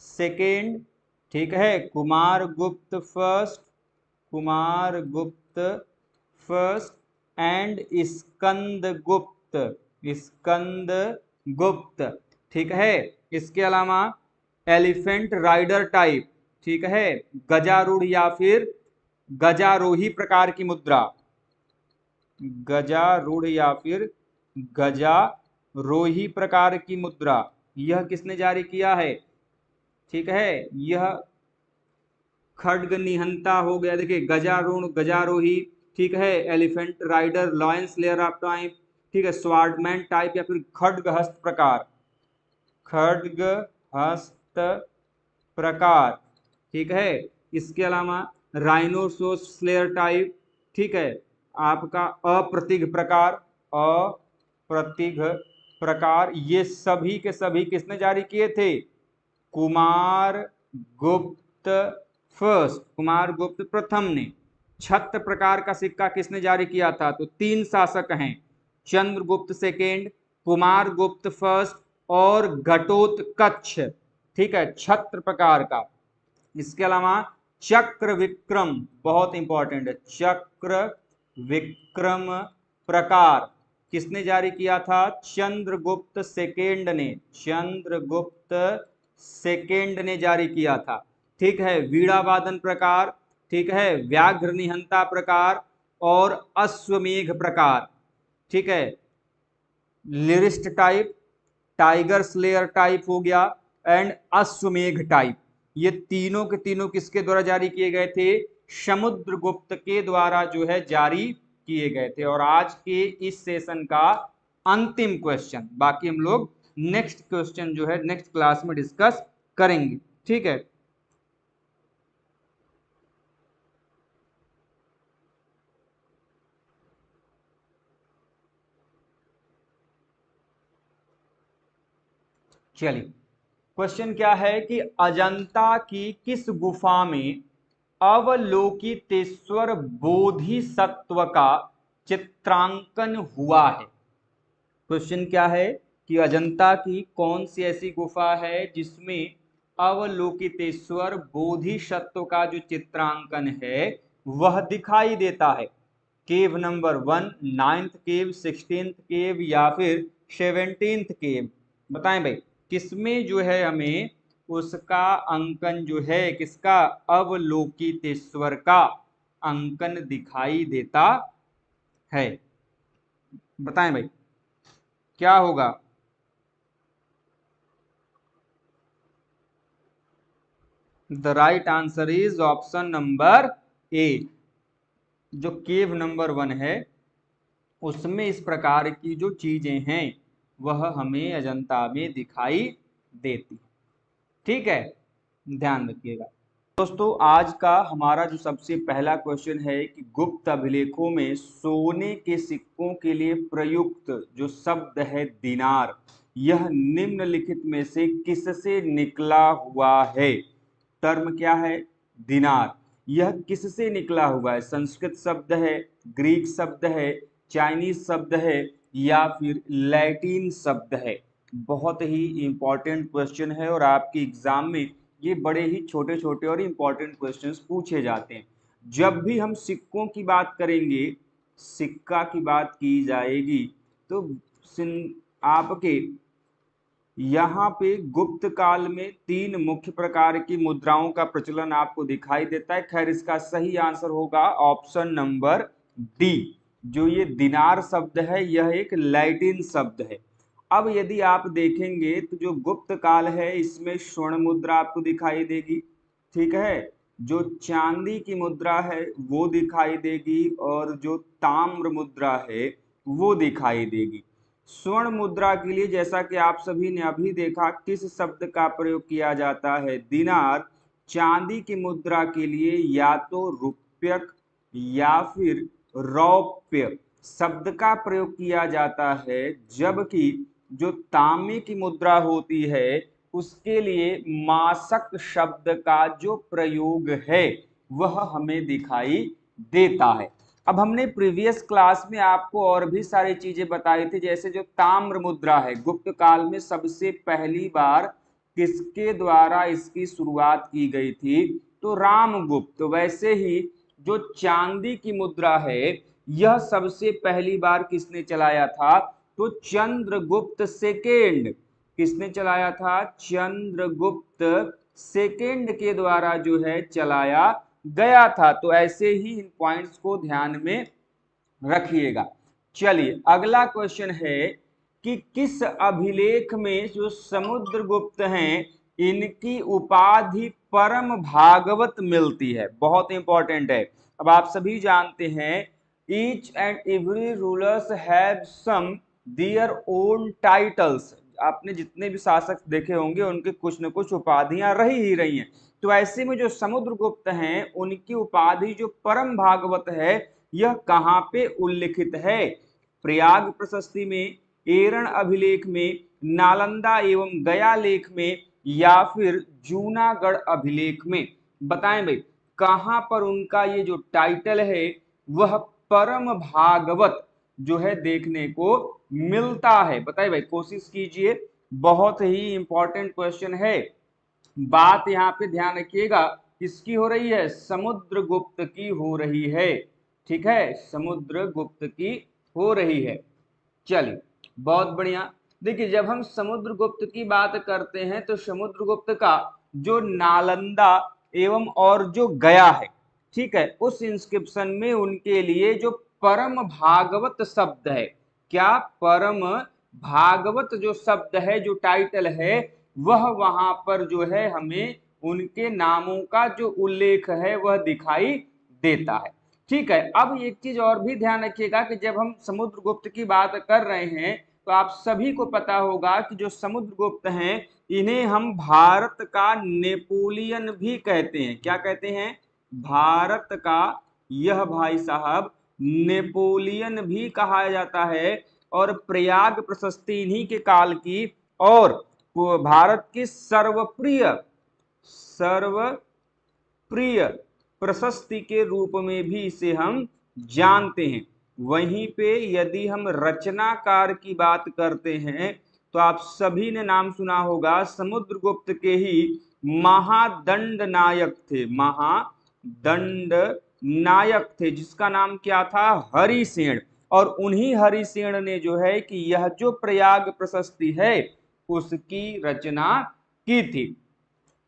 सेकेंड, ठीक है, Kumaragupta first, Kumaragupta first and Skandagupta, Skandagupta. ठीक है। इसके अलावा एलिफेंट राइडर टाइप, ठीक है, गजारूढ़ या फिर गजारोही प्रकार की मुद्रा, गजारूढ़ या फिर गजारोही प्रकार की मुद्रा, यह किसने जारी किया है? ठीक है। यह खड्ग निहंता हो गया, देखिए गजारूढ़, गजारोही, ठीक है, elephant rider, lions layer of type, ठीक है, स्वार्डमैन टाइप या फिर खड्ग हस्त प्रकार, खड्ग हस्त प्रकार। ठीक है। इसके अलावा राइनोसोरस स्लेयर टाइप, ठीक है, आपका अप्रतिघ प्रकार, अप्रतिघ प्रकार, ये सभी के सभी किसने जारी किए थे? कुमार गुप्त फर्स्ट, कुमार गुप्त प्रथम ने। छत्र प्रकार का सिक्का किसने जारी किया था? तो तीन शासक हैं, चंद्रगुप्त सेकेंड, कुमार गुप्त फर्स्ट और घटोत्कच। ठीक है, छत्र प्रकार का। इसके अलावा चक्र विक्रम, बहुत इंपॉर्टेंट है, चक्र विक्रम प्रकार किसने जारी किया था? चंद्रगुप्त सेकेंड ने, चंद्रगुप्त सेकेंड ने जारी किया था। ठीक है। वीणावादन प्रकार, ठीक है, व्याघ्र निहंता प्रकार और अश्वमेघ प्रकार। ठीक है। Lyrist type, tiger slayer type हो गया एंड अश्वमेघ टाइप, ये तीनों के तीनों किसके द्वारा जारी किए गए थे? समुद्रगुप्त के द्वारा जो है जारी किए गए थे। और आज के इस सेशन का अंतिम क्वेश्चन, बाकी हम लोग नेक्स्ट क्वेश्चन जो है नेक्स्ट क्लास में डिस्कस करेंगे। ठीक है। चलिए, क्वेश्चन क्या है कि अजंता की किस गुफा में अवलोकितेश्वर बोधिसत्व का चित्रांकन हुआ है? क्वेश्चन क्या है कि अजंता की कौन सी ऐसी गुफा है जिसमें अवलोकितेश्वर बोधिसत्व का जो चित्रांकन है वह दिखाई देता है? केव नंबर 1, 9th केव, 16th केव या फिर 17th केव? बताएं भाई, किसमें जो है हमें उसका अंकन जो है, किसका? अवलोकितेश्वर का अंकन दिखाई देता है? बताएं भाई क्या होगा? The right answer is option number ए। जो केव नंबर 1 है उसमें इस प्रकार की जो चीजें हैं वह हमें अजंता में दिखाई देती। ठीक है, ध्यान रखिएगा दोस्तों। आज का हमारा जो सबसे पहला क्वेश्चन है कि गुप्त अभिलेखों में सोने के सिक्कों के लिए प्रयुक्त जो शब्द है दिनार, यह निम्नलिखित में से किससे निकला हुआ है? टर्म क्या है? दिनार। यह किससे निकला हुआ है? संस्कृत शब्द है, ग्रीक शब्द है, चाइनीज शब्द है या फिर लैटिन शब्द है? बहुत ही इंपॉर्टेंट क्वेश्चन है और आपके एग्जाम में ये बड़े ही छोटे छोटे और इंपॉर्टेंट क्वेश्चंस पूछे जाते हैं। जब भी हम सिक्कों की बात करेंगे, सिक्का की बात की जाएगी, तो आपके यहाँ पे गुप्त काल में 3 मुख्य प्रकार की मुद्राओं का प्रचलन आपको दिखाई देता है। खैर, इसका सही आंसर होगा ऑप्शन नंबर डी। जो ये दिनार शब्द है यह एक लैटिन शब्द है। अब यदि आप देखेंगे तो जो गुप्त काल है इसमें स्वर्ण मुद्रा आपको दिखाई देगी, ठीक है। जो चांदी की मुद्रा है वो दिखाई देगी और जो ताम्र मुद्रा है वो दिखाई देगी। स्वर्ण मुद्रा के लिए जैसा कि आप सभी ने अभी देखा किस शब्द का प्रयोग किया जाता है? दिनार। चांदी की मुद्रा के लिए या तो रुप्यक या फिर रौप्य शब्द का प्रयोग किया जाता है, जबकि जो तांबे की मुद्रा होती है उसके लिए मासक शब्द का जो प्रयोग है वह हमें दिखाई देता है। अब हमने प्रीवियस क्लास में आपको और भी सारी चीजें बताई थी, जैसे जो ताम्र मुद्रा है गुप्त काल में सबसे पहली बार किसके द्वारा इसकी शुरुआत की गई थी? तो रामगुप्त। वैसे ही जो चांदी की मुद्रा है यह सबसे पहली बार किसने चलाया था? तो चंद्रगुप्त सेकेंड। किसने चलाया था? चंद्रगुप्त सेकेंड के द्वारा जो है चलाया गया था। तो ऐसे ही इन पॉइंट्स को ध्यान में रखिएगा। चलिए अगला क्वेश्चन है कि किस अभिलेख में जो समुद्रगुप्त हैं इनकी उपाधि परम भागवत मिलती है? बहुत इंपॉर्टेंट है। अब आप सभी जानते हैं each and every rulers have some their own titles. आपने जितने भी शासक देखे होंगे उनके कुछ न कुछ उपाधियां रही ही रही हैं। तो ऐसे में जो समुद्रगुप्त हैं उनकी उपाधि जो परम भागवत है यह कहां पे उल्लिखित है? प्रयाग प्रशस्ति में, एरण अभिलेख में, नालंदा एवं गया लेख में या फिर जूनागढ़ अभिलेख में? बताएं भाई कहां पर उनका ये जो टाइटल है वह परम भागवत जो है देखने को मिलता है? बताइए भाई, कोशिश कीजिए। बहुत ही इंपॉर्टेंट क्वेश्चन है। बात यहाँ पे ध्यान रखिएगा, किसकी हो रही है? समुद्रगुप्त की हो रही है, ठीक है, समुद्रगुप्त की हो रही है। चलिए बहुत बढ़िया। देखिए जब हम समुद्रगुप्त की बात करते हैं तो समुद्रगुप्त का जो नालंदा एवं और जो गया है, ठीक है, उस इंस्क्रिप्शन में उनके लिए जो परम भागवत शब्द है, क्या परम भागवत जो शब्द है, जो टाइटल है, वह वहां पर जो है हमें उनके नामों का जो उल्लेख है वह दिखाई देता है। ठीक है। अब एक चीज और भी ध्यान रखिएगा कि जब हम समुद्रगुप्त की बात कर रहे हैं तो आप सभी को पता होगा कि जो समुद्रगुप्त हैं इन्हें हम भारत का नेपोलियन भी कहते हैं। क्या कहते हैं? भारत का यह भाई साहब नेपोलियन भी कहा जाता है। और प्रयाग प्रशस्ति इन्हीं के काल की और भारत की सर्वप्रिय प्रशस्ति के रूप में भी इसे हम जानते हैं। वहीं पे यदि हम रचनाकार की बात करते हैं तो आप सभी ने नाम सुना होगा, समुद्रगुप्त के ही महादंड नायक थे, महादंड नायक थे, जिसका नाम क्या था? हरिसेन। और उन्हीं हरिसेन ने जो है कि यह जो प्रयाग प्रशस्ति है उसकी रचना की थी।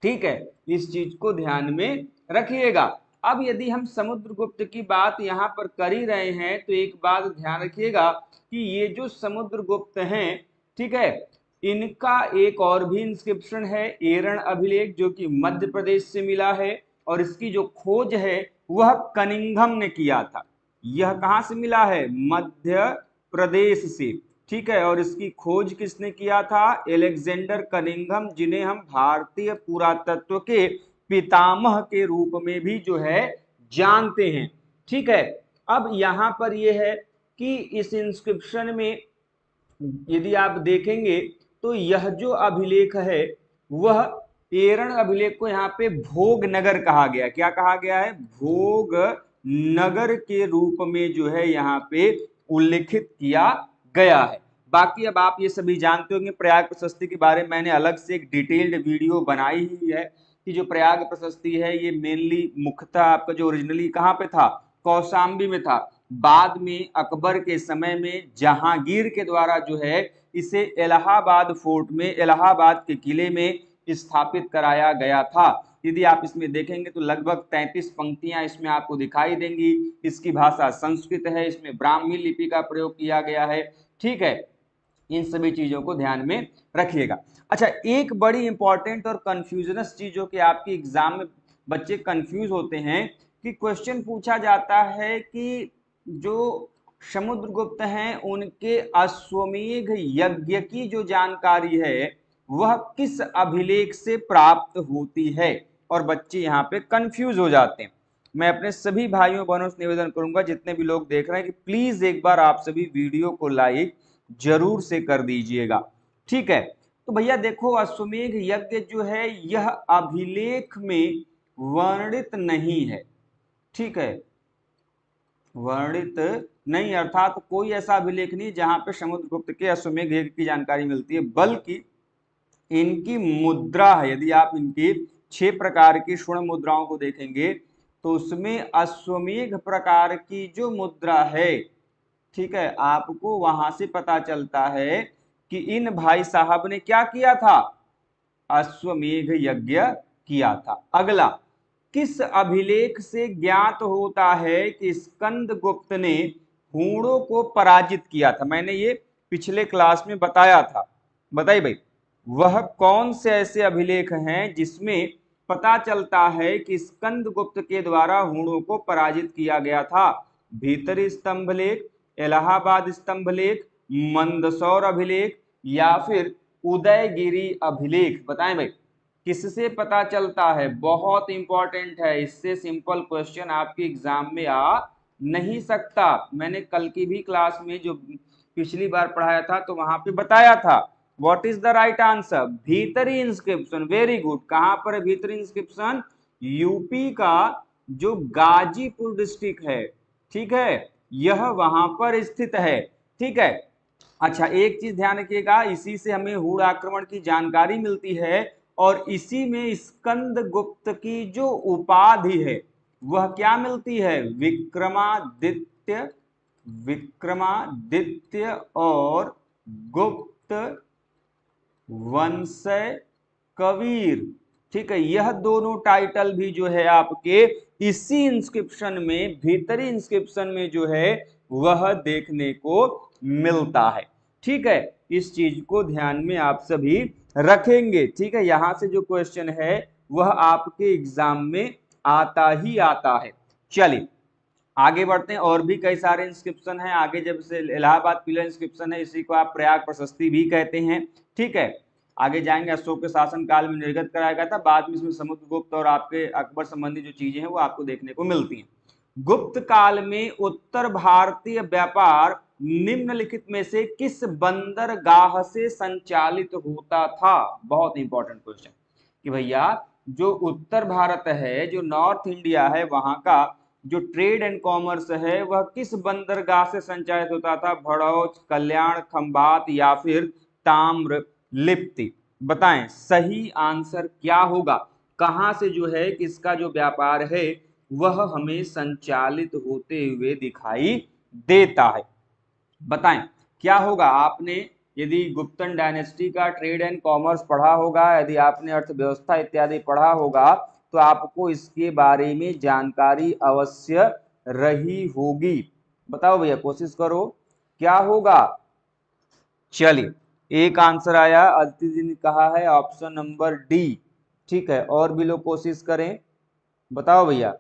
ठीक है, इस चीज को ध्यान में रखिएगा। अब यदि हम समुद्रगुप्त की बात यहाँ पर कर ही रहे हैं तो एक बात ध्यान रखिएगा कि ये जो समुद्रगुप्त हैं, ठीक है, इनका एक और भी इंस्क्रिप्शन है, एरण अभिलेख, जो कि मध्य प्रदेश से मिला है और इसकी जो खोज है वह कनिंघम ने किया था। यह कहां से मिला है? मध्य प्रदेश से, ठीक है। और इसकी खोज किसने किया था? एलेक्जेंडर कनिंघम, जिन्हें हम भारतीय पुरातत्व के पितामह के रूप में भी जो है जानते हैं। ठीक है। अब यहां पर यह है कि इस इंस्क्रिप्शन में यदि आप देखेंगे तो यह जो अभिलेख है वह एरण अभिलेख को यहाँ पे भोग नगर कहा गया। क्या कहा गया है? भोग नगर के रूप में जो है यहाँ पे उल्लेखित किया गया है। बाकी अब आप ये सभी जानते होंगे प्रयाग प्रशस्ति के बारे में मैंने अलग से एक डिटेल्ड वीडियो बनाई ही है कि जो प्रयाग प्रशस्ति है ये मेनली मुख्यतः आपका जो ओरिजिनली कहाँ पे था, कौशाम्बी में था। बाद में अकबर के समय में जहांगीर के द्वारा जो है इसे इलाहाबाद फोर्ट में, इलाहाबाद के किले में स्थापित कराया गया था। यदि आप इसमें देखेंगे तो लगभग 33 पंक्तियां इसमें आपको दिखाई देंगी। इसकी भाषा संस्कृत है, इसमें ब्राह्मी लिपि का प्रयोग किया गया है। ठीक है, इन सभी चीजों को ध्यान में रखिएगा। अच्छा, एक बड़ी इंपॉर्टेंट और कंफ्यूजनस चीज जो कि आपके एग्जाम में बच्चे कंफ्यूज होते हैं कि क्वेश्चन पूछा जाता है कि जो समुद्रगुप्त हैं उनके अश्वमेध यज्ञ की जो जानकारी है वह किस अभिलेख से प्राप्त होती है, और बच्चे यहाँ पे कंफ्यूज हो जाते हैं। मैं अपने सभी भाइयों बहनों से निवेदन करूंगा, जितने भी लोग देख रहे हैं, कि प्लीज एक बार आप सभी वीडियो को लाइक जरूर से कर दीजिएगा। ठीक है, तो भैया देखो अश्वमेध यज्ञ जो है यह अभिलेख में वर्णित नहीं है। ठीक है, वर्णित नहीं, अर्थात कोई ऐसा अभिलेख नहीं जहां पे समुद्रगुप्त के अश्वमेध यज्ञ की जानकारी मिलती है, बल्कि इनकी मुद्रा है। यदि आप इनकी 6 प्रकार की स्वर्ण मुद्राओं को देखेंगे तो उसमें अश्वमेध प्रकार की जो मुद्रा है, ठीक है, आपको वहां से पता चलता है कि इन भाई साहब ने क्या किया था, अश्वमेध यज्ञ किया था। अगला, किस अभिलेख से ज्ञात होता है कि स्कंदगुप्त ने हूणों को पराजित किया था? मैंने ये पिछले क्लास में बताया था, बताइए भाई, वह कौन से ऐसे अभिलेख हैं जिसमें पता चलता है कि स्कंदगुप्त के द्वारा हूणों को पराजित किया गया था? भीतरी स्तंभलेख, इलाहाबाद स्तंभलेख, मंदसौर अभिलेख, या फिर उदयगिरी अभिलेख? बताएं भाई, किससे पता चलता है? बहुत इंपॉर्टेंट है, इससे सिंपल क्वेश्चन आपके एग्जाम में आ नहीं सकता। मैंने कल की भी क्लास में जो पिछली बार पढ़ाया था तो वहां पे बताया था। What is the right answer? भीतरी इंस्क्रिप्शन। Very good. कहां पर है भीतरी इंस्क्रिप्शन? यूपी का जो गाजीपुर डिस्ट्रिक्ट है, ठीक है, यह वहां पर स्थित है। ठीक है, अच्छा एक चीज ध्यान रखिएगा, इसी से हमें हूण आक्रमण की जानकारी मिलती है, और इसी में स्कंदगुप्त की जो उपाधि है वह क्या मिलती है? विक्रमादित्य, विक्रमादित्य और गुप्त वंशय कबीर। ठीक है, यह दोनों टाइटल भी जो है आपके इसी इंस्क्रिप्शन में, भीतरी इंस्क्रिप्शन में जो है वह देखने को मिलता है। ठीक है, इस चीज को ध्यान में आप सभी रखेंगे। ठीक है, यहां से जो क्वेश्चन है वह आपके एग्जाम में आता ही आता है। चलिए आगे बढ़ते हैं, और भी कई सारे इंस्क्रिप्शन हैं आगे। जब से इलाहाबाद पिलर इंस्क्रिप्शन है, इसी को आप प्रयाग प्रशस्ति भी कहते हैं। ठीक है, आगे जाएंगे, अशोक के शासन काल में निर्गत कराया गया था, बाद में इसमें समुद्रगुप्त और आपके अकबर संबंधी जो चीजें हैं वो आपको देखने को मिलती हैं। गुप्त काल में उत्तर भारतीय व्यापार निम्नलिखित में से किस बंदरगाह से संचालित होता था? बहुत इंपॉर्टेंट क्वेश्चन कि भैया जो उत्तर भारत है, जो नॉर्थ इंडिया है, वहां का जो ट्रेड एंड कॉमर्स है वह किस बंदरगाह से संचालित होता था? भड़ौच, कल्याण, खंभात या फिर ताम्रलिप्ति? बताएं सही आंसर क्या होगा? कहां से जो है किसका जो व्यापार है वह हमें संचालित होते हुए दिखाई देता है? बताएं क्या होगा? आपने यदि गुप्तन डायनेस्टी का ट्रेड एंड कॉमर्स पढ़ा होगा, यदि आपने अर्थव्यवस्था इत्यादि पढ़ा होगा, तो आपको इसके बारे में जानकारी अवश्य रही होगी। बताओ भैया, कोशिश करो क्या होगा। चलिए, एक आंसर आया, अदिति जी ने कहा है ऑप्शन नंबर डी। ठीक है, और भी लोग कोशिश करें, बताओ भैया।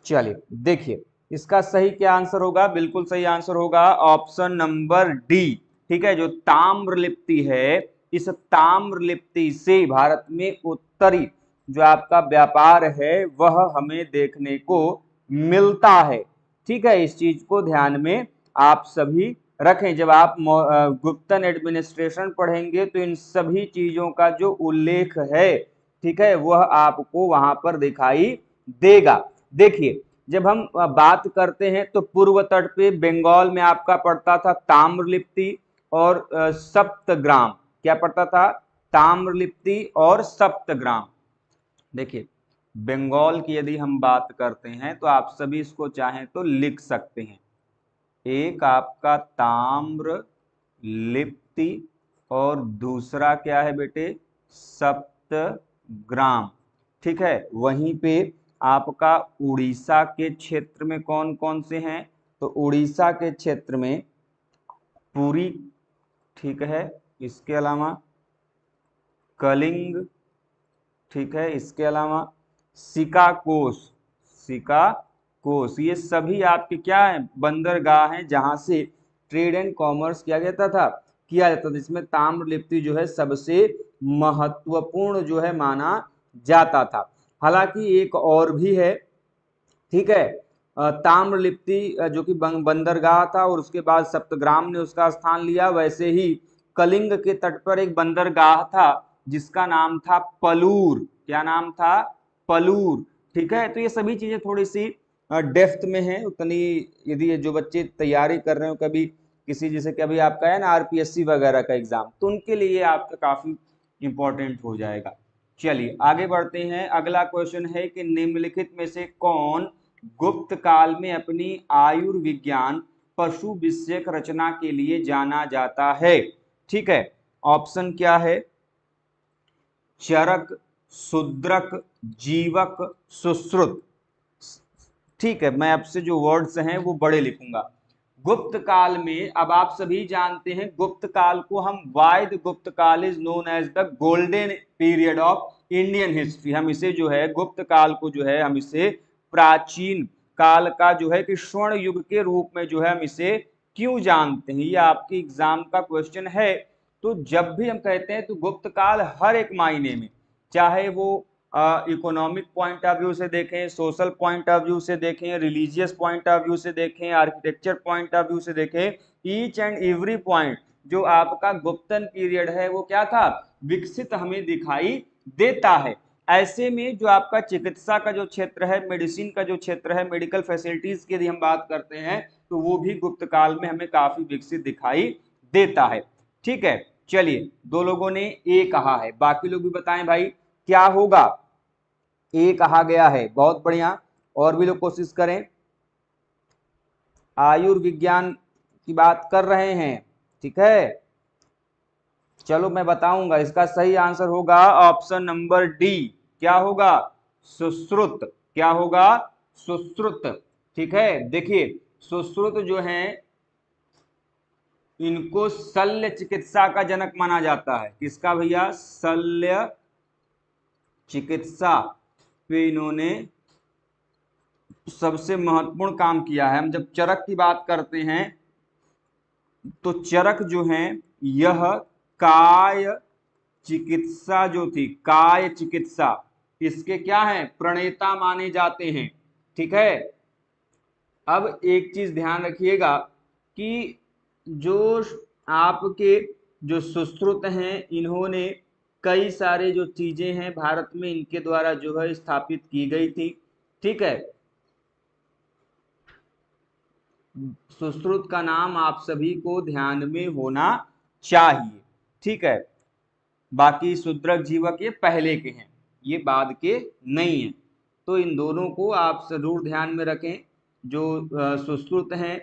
चलिए देखिए, इसका सही क्या आंसर होगा? बिल्कुल सही आंसर होगा ऑप्शन नंबर डी। ठीक है, जो ताम्रलिप्ति है, इस ताम्रलिप्ति से भारत में उत्तरी जो आपका व्यापार है वह हमें देखने को मिलता है। ठीक है, इस चीज को ध्यान में आप सभी रखें। जब आप गुप्तन एडमिनिस्ट्रेशन पढ़ेंगे तो इन सभी चीजों का जो उल्लेख है, ठीक है, वह आपको वहां पर दिखाई देगा। देखिए, जब हम बात करते हैं तो पूर्व तट पे बंगाल में आपका पड़ता था ताम्रलिप्ति और सप्तग्राम। क्या पड़ता था? ताम्रलिप्ति और सप्तग्राम। देखिए, बंगाल की यदि हम बात करते हैं तो आप सभी इसको चाहें तो लिख सकते हैं। एक आपका ताम्र लिप्ति और दूसरा क्या है बेटे? सप्तग्राम। ठीक है, वहीं पे आपका उड़ीसा के क्षेत्र में कौन कौन से हैं? तो उड़ीसा के क्षेत्र में पुरी, ठीक है, इसके अलावा कलिंग, ठीक है, इसके अलावा सिकाकोस, सिकाकोस, ये सभी आपके क्या है? बंदरगाह हैं जहां से ट्रेड एंड कॉमर्स किया जाता था, जिसमें ताम्रलिप्ति जो है सबसे महत्वपूर्ण जो है माना जाता था। हालांकि एक और भी है, ठीक है, ताम्रलिप्ति जो कि बंदरगाह था और उसके बाद सप्तग्राम ने उसका स्थान लिया। वैसे ही कलिंग के तट पर एक बंदरगाह था जिसका नाम था पलूर। क्या नाम था? पलूर। ठीक है, तो ये सभी चीजें थोड़ी सी डेप्थ में है, उतनी यदि ये जो बच्चे तैयारी कर रहे हो कभी किसी, जैसे कि अभी आपका है ना आरपीएससी वगैरह का एग्जाम, तो उनके लिए आपका काफी इंपॉर्टेंट हो जाएगा। चलिए आगे बढ़ते हैं। अगला क्वेश्चन है कि निम्नलिखित में से कौन गुप्त काल में अपनी आयुर्विज्ञान पशु विषयक रचना के लिए जाना जाता है? ठीक है, ऑप्शन क्या है? चरक, शूद्रक, जीवक, सुश्रुत। ठीक है, मैं आपसे जो वर्ड्स हैं वो बड़े लिखूंगा। गुप्त काल में, अब आप सभी जानते हैं गुप्त काल को हम वाइद गुप्त काल is known as the golden period of Indian history. हम इसे जो है गुप्त काल को जो है हम इसे प्राचीन काल का जो है कि स्वर्ण युग के रूप में जो है हम इसे क्यों जानते हैं, ये आपके एग्जाम का क्वेश्चन है। तो जब भी हम कहते हैं तो गुप्त काल हर एक मायने में, चाहे वो इकोनॉमिक पॉइंट ऑफ व्यू से देखें, सोशल पॉइंट ऑफ व्यू से देखें, रिलीजियस पॉइंट ऑफ व्यू से देखें, आर्किटेक्चर पॉइंट ऑफ व्यू से देखें, ईच एंड एवरी पॉइंट जो आपका गुप्तन पीरियड है वो क्या था? विकसित हमें दिखाई देता है। ऐसे में जो आपका चिकित्सा का जो क्षेत्र है, मेडिसिन का जो क्षेत्र है, मेडिकल फैसिलिटीज की यदि हम बात करते हैं तो वो भी गुप्त काल में हमें काफी विकसित दिखाई देता है। ठीक है, चलिए, दो लोगों ने ए कहा है, बाकी लोग भी बताएं भाई क्या होगा? ए कहा गया है, बहुत बढ़िया। और भी लोग कोशिश करें। आयुर्विज्ञान की बात कर रहे हैं, ठीक है, चलो मैं बताऊंगा। इसका सही आंसर होगा ऑप्शन नंबर डी। क्या होगा? सुश्रुत। क्या होगा? सुश्रुत। ठीक है, देखिए सुश्रुत जो है इनको शल्य चिकित्सा का जनक माना जाता है। किसका भैया? शल्य चिकित्सा पे इन्होंने सबसे महत्वपूर्ण काम किया है। हम जब चरक की बात करते हैं तो चरक जो है यह काय चिकित्सा जो थी, काय चिकित्सा, इसके क्या है? प्रणेता माने जाते हैं। ठीक है, अब एक चीज ध्यान रखिएगा कि जो आपके जो सुश्रुत हैं इन्होंने कई सारे जो चीजें हैं भारत में इनके द्वारा जो है स्थापित की गई थी। ठीक है, सुश्रुत का नाम आप सभी को ध्यान में होना चाहिए। ठीक है, बाकी शूद्रक जीवक ये पहले के हैं, ये बाद के नहीं है, तो इन दोनों को आप जरूर ध्यान में रखें। जो सुश्रुत हैं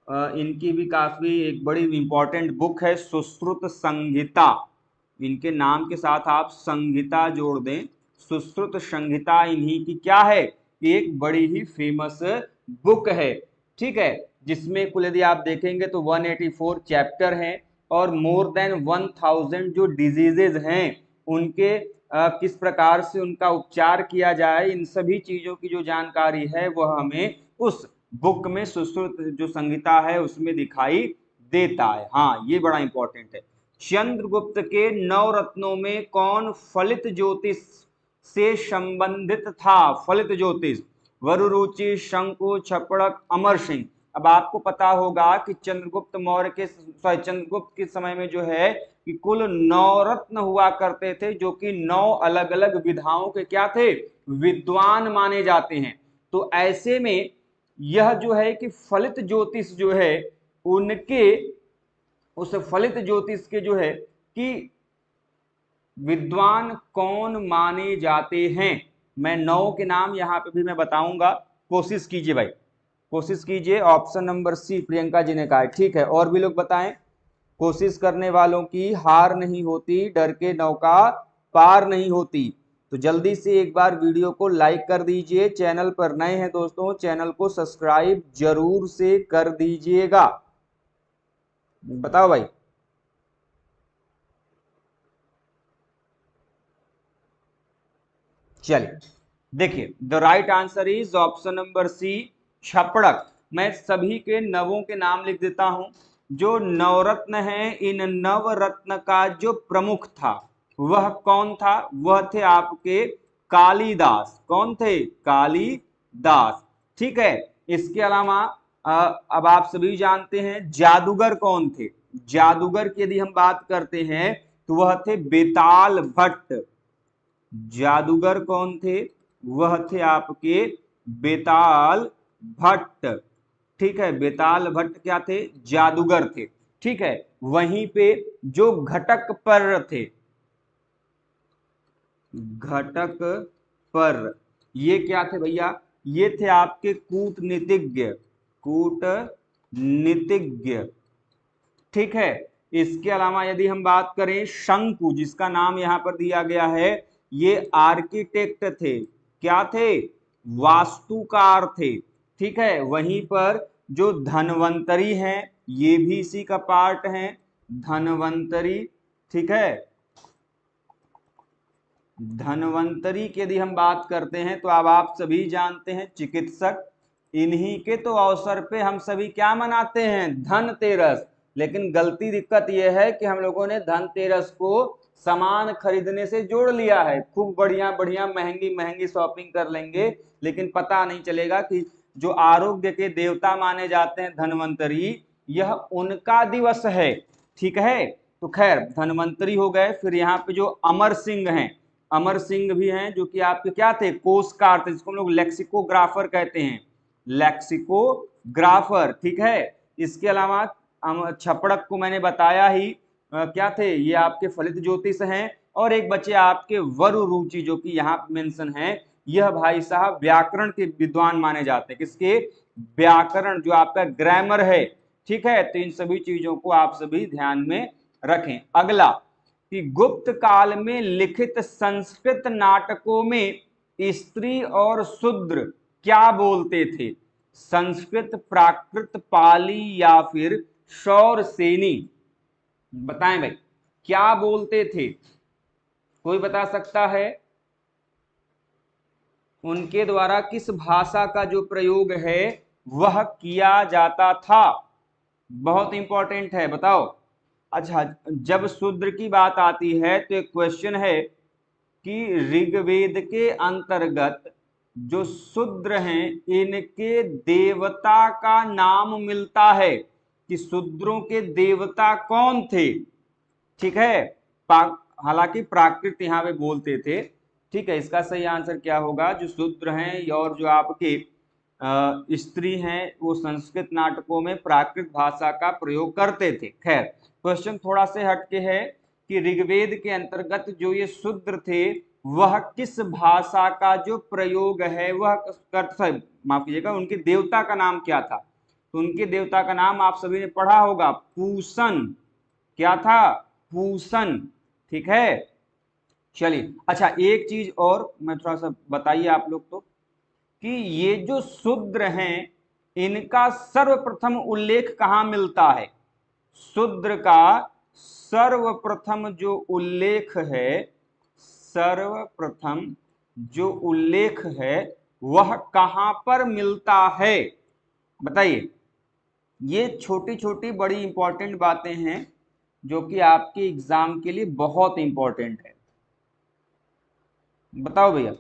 इनकी भी काफी एक बड़ी इंपॉर्टेंट बुक है सुश्रुत संहिता। इनके नाम के साथ आप संहिता जोड़ दें। सुश्रुत संहिता इन्हीं की क्या है? एक बड़ी ही फेमस बुक है। ठीक है, जिसमें कुल यदि आप देखेंगे तो 184 चैप्टर हैं और मोर देन 1000 जो डिजीजेज हैं उनके किस प्रकार से उनका उपचार किया जाए, इन सभी चीजों की जो जानकारी है वह हमें उस बुक में सुश्रुत जो संहिता है उसमें दिखाई देता है। हाँ, ये बड़ा इंपॉर्टेंट है। चंद्रगुप्त के 9 रत्नों में कौन फलित ज्योतिष से संबंधित था? फलित ज्योतिष, वरुरुचि, शंकु, छपड़क, अमर सिंह। अब आपको पता होगा कि चंद्रगुप्त के समय में जो है कि कुल 9 रत्न हुआ करते थे, जो कि 9 अलग अलग विधाओं के क्या थे, विद्वान माने जाते हैं। तो ऐसे में यह जो है कि फलित ज्योतिष जो है उनके उस फलित ज्योतिष के जो है कि विद्वान कौन माने जाते हैं, मैं 9 के नाम यहां पे भी मैं बताऊंगा। कोशिश कीजिए भाई, कोशिश कीजिए। ऑप्शन नंबर सी प्रियंका जी ने कहा है, ठीक है। और भी लोग बताएं। कोशिश करने वालों की हार नहीं होती, डर के नौका पार नहीं होती। तो जल्दी से एक बार वीडियो को लाइक कर दीजिए। चैनल पर नए हैं दोस्तों, चैनल को सब्सक्राइब जरूर से कर दीजिएगा। बताओ भाई। चलिए देखिए, the right answer is option number C, छपड़क। मैं सभी के नवों के नाम लिख देता हूं। जो नवरत्न हैं, इन नवरत्न का जो प्रमुख था वह कौन था, वह थे आपके कालिदास। कौन थे, कालिदास। ठीक है। इसके अलावा अब आप सभी जानते हैं जादूगर कौन थे। जादूगर की यदि हम बात करते हैं तो वह थे बेताल भट्ट। जादूगर कौन थे, वह थे आपके बेताल भट्ट। ठीक है, बेताल भट्ट क्या थे, जादूगर थे। ठीक है। वहीं पे जो घटक पर थे, घटक पर, ये क्या थे भैया, ये थे आपके कूटनीतिज्ञ। कूटनीतिज्ञ। ठीक है। इसके अलावा यदि हम बात करें शंकु, जिसका नाम यहां पर दिया गया है, ये आर्किटेक्ट थे। क्या थे, वास्तुकार थे। ठीक है। वहीं पर जो धनवंतरी हैं, ये भी इसी का पार्ट हैं, धनवंतरी। ठीक है। धनवंतरी की यदि हम बात करते हैं तो अब आप सभी जानते हैं चिकित्सक। इन्हीं के तो अवसर पे हम सभी क्या मनाते हैं, धनतेरस। लेकिन गलती दिक्कत यह है कि हम लोगों ने धनतेरस को सामान खरीदने से जोड़ लिया है। खूब बढ़िया बढ़िया महंगी महंगी शॉपिंग कर लेंगे, लेकिन पता नहीं चलेगा कि जो आरोग्य के देवता माने जाते हैं धनवंतरी, यह उनका दिवस है। ठीक है। तो खैर धनवंतरी हो गए। फिर यहाँ पे जो अमर सिंह हैं, अमर सिंह भी हैं, जो कि आपके क्या थे, कोषकार थे, जिसको हम लोग लेक्सिकोग्राफर कहते हैं, लेक्सिकोग्राफर। ठीक है। इसके अलावा छपड़क को मैंने बताया ही, क्या थे, ये आपके फलित ज्योतिष हैं। और एक बचे आपके वरु रुचि, जो कि यहाँ मेंशन है। यह भाई साहब व्याकरण के विद्वान माने जाते हैं। किसके, व्याकरण, जो आपका ग्रामर है। ठीक है। तो इन सभी चीजों को आप सभी ध्यान में रखें। अगला कि गुप्त काल में लिखित संस्कृत नाटकों में स्त्री और शूद्र क्या बोलते थे। संस्कृत, प्राकृत, पाली या फिर शौरसेनी। बताएं भाई, क्या बोलते थे, कोई बता सकता है। उनके द्वारा किस भाषा का जो प्रयोग है वह किया जाता था। बहुत इंपॉर्टेंट है, बताओ। अच्छा, जब शूद्र की बात आती है तो एक क्वेश्चन है कि ऋग्वेद के अंतर्गत जो शूद्र हैं, इनके देवता का नाम मिलता है कि शूद्रों के देवता कौन थे। ठीक है। हालांकि प्राकृत यहां पे बोलते थे। ठीक है। इसका सही आंसर क्या होगा, जो शूद्र हैं और जो आपके स्त्री हैं, वो संस्कृत नाटकों में प्राकृत भाषा का प्रयोग करते थे। खैर क्वेश्चन थोड़ा से हटके है कि ऋग्वेद के अंतर्गत जो ये शूद्र थे, वह किस भाषा का जो प्रयोग है वह माफ कीजिएगा, उनके देवता का नाम क्या था। तो उनके देवता का नाम आप सभी ने पढ़ा होगा, पूषण। क्या था, पूषण। ठीक है। चलिए, अच्छा एक चीज और मैं थोड़ा सा बताइए आप लोग तो, कि ये जो शूद्र हैं, इनका सर्वप्रथम उल्लेख कहां मिलता है। शूद्र का सर्वप्रथम जो उल्लेख है, सर्वप्रथम जो उल्लेख है वह कहां पर मिलता है, बताइए। ये छोटी छोटी बड़ी इंपॉर्टेंट बातें हैं जो कि आपके एग्जाम के लिए बहुत इंपॉर्टेंट है। बताओ भैया,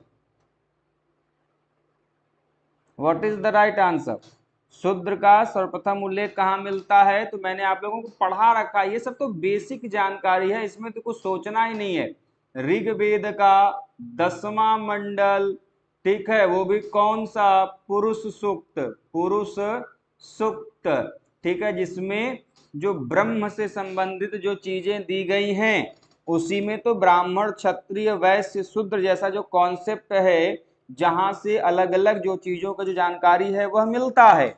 what is the right answer. शूद्र का सर्वप्रथम उल्लेख कहाँ मिलता है? तो मैंने आप लोगों को पढ़ा रखा है, ये सब तो बेसिक जानकारी है, इसमें तो कुछ सोचना ही नहीं है। ऋग्वेद का 10वां मंडल, ठीक है, वो भी कौन सा? पुरुष सूक्त, पुरुष सूक्त, ठीक है, जिसमें जो ब्रह्म से संबंधित जो चीजें दी गई हैं, उसी में तो ब्राह्मण क्षत्रिय वैश्य शूद्र जैसा जो कॉन्सेप्ट है, जहां से अलग अलग जो चीजों का जो जानकारी है वह मिलता है,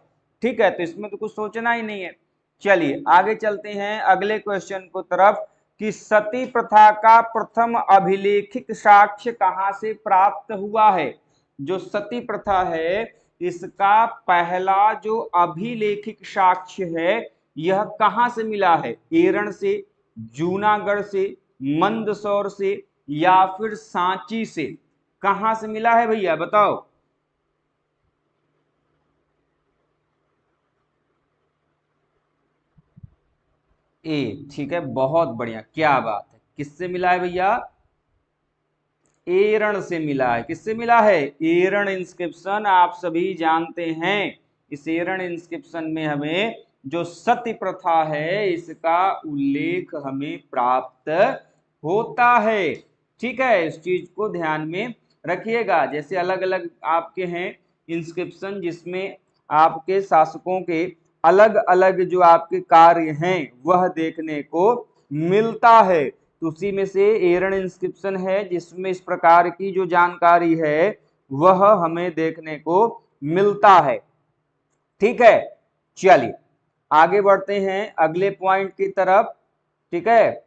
ठीक है, तो इसमें तो कुछ सोचना ही नहीं है। चलिए आगे चलते हैं अगले क्वेश्चन को तरफ कि सती प्रथा का प्रथम अभिलेखित साक्ष्य कहां से प्राप्त हुआ है? जो सती प्रथा है इसका पहला जो अभिलेखित साक्ष्य है यह कहां से मिला है? एरण से, जूनागढ़ से, मंदसौर से या फिर सांची से? कहां से मिला है भैया बताओ? ए, ठीक है, बहुत बढ़िया, क्या बात है, किससे मिला है भैया? एरण से मिला है। किससे मिला है? एरण इंस्क्रिप्शन आप सभी जानते हैं। इस एरण इंस्क्रिप्शन में हमें जो सती प्रथा है इसका उल्लेख हमें प्राप्त होता है, ठीक है, इस चीज को ध्यान में रखिएगा। जैसे अलग अलग आपके हैं इंस्क्रिप्शन जिसमें आपके शासकों के अलग अलग जो आपके कार्य हैं वह देखने को मिलता है, तो उसी में से एरण इंस्क्रिप्शन है जिसमें इस प्रकार की जो जानकारी है वह हमें देखने को मिलता है, ठीक है। चलिए आगे बढ़ते हैं अगले पॉइंट की तरफ, ठीक है।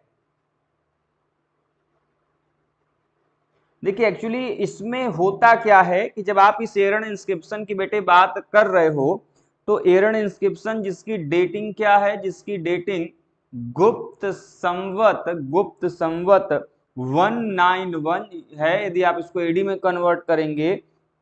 देखिए एक्चुअली इसमें होता क्या है कि जब आप इस एरण इंस्क्रिप्शन की बेटे बात कर रहे हो तो एरण इंस्क्रिप्शन जिसकी डेटिंग क्या है? जिसकी डेटिंग गुप्त संवत 191 है। यदि आप इसको एडी में कन्वर्ट करेंगे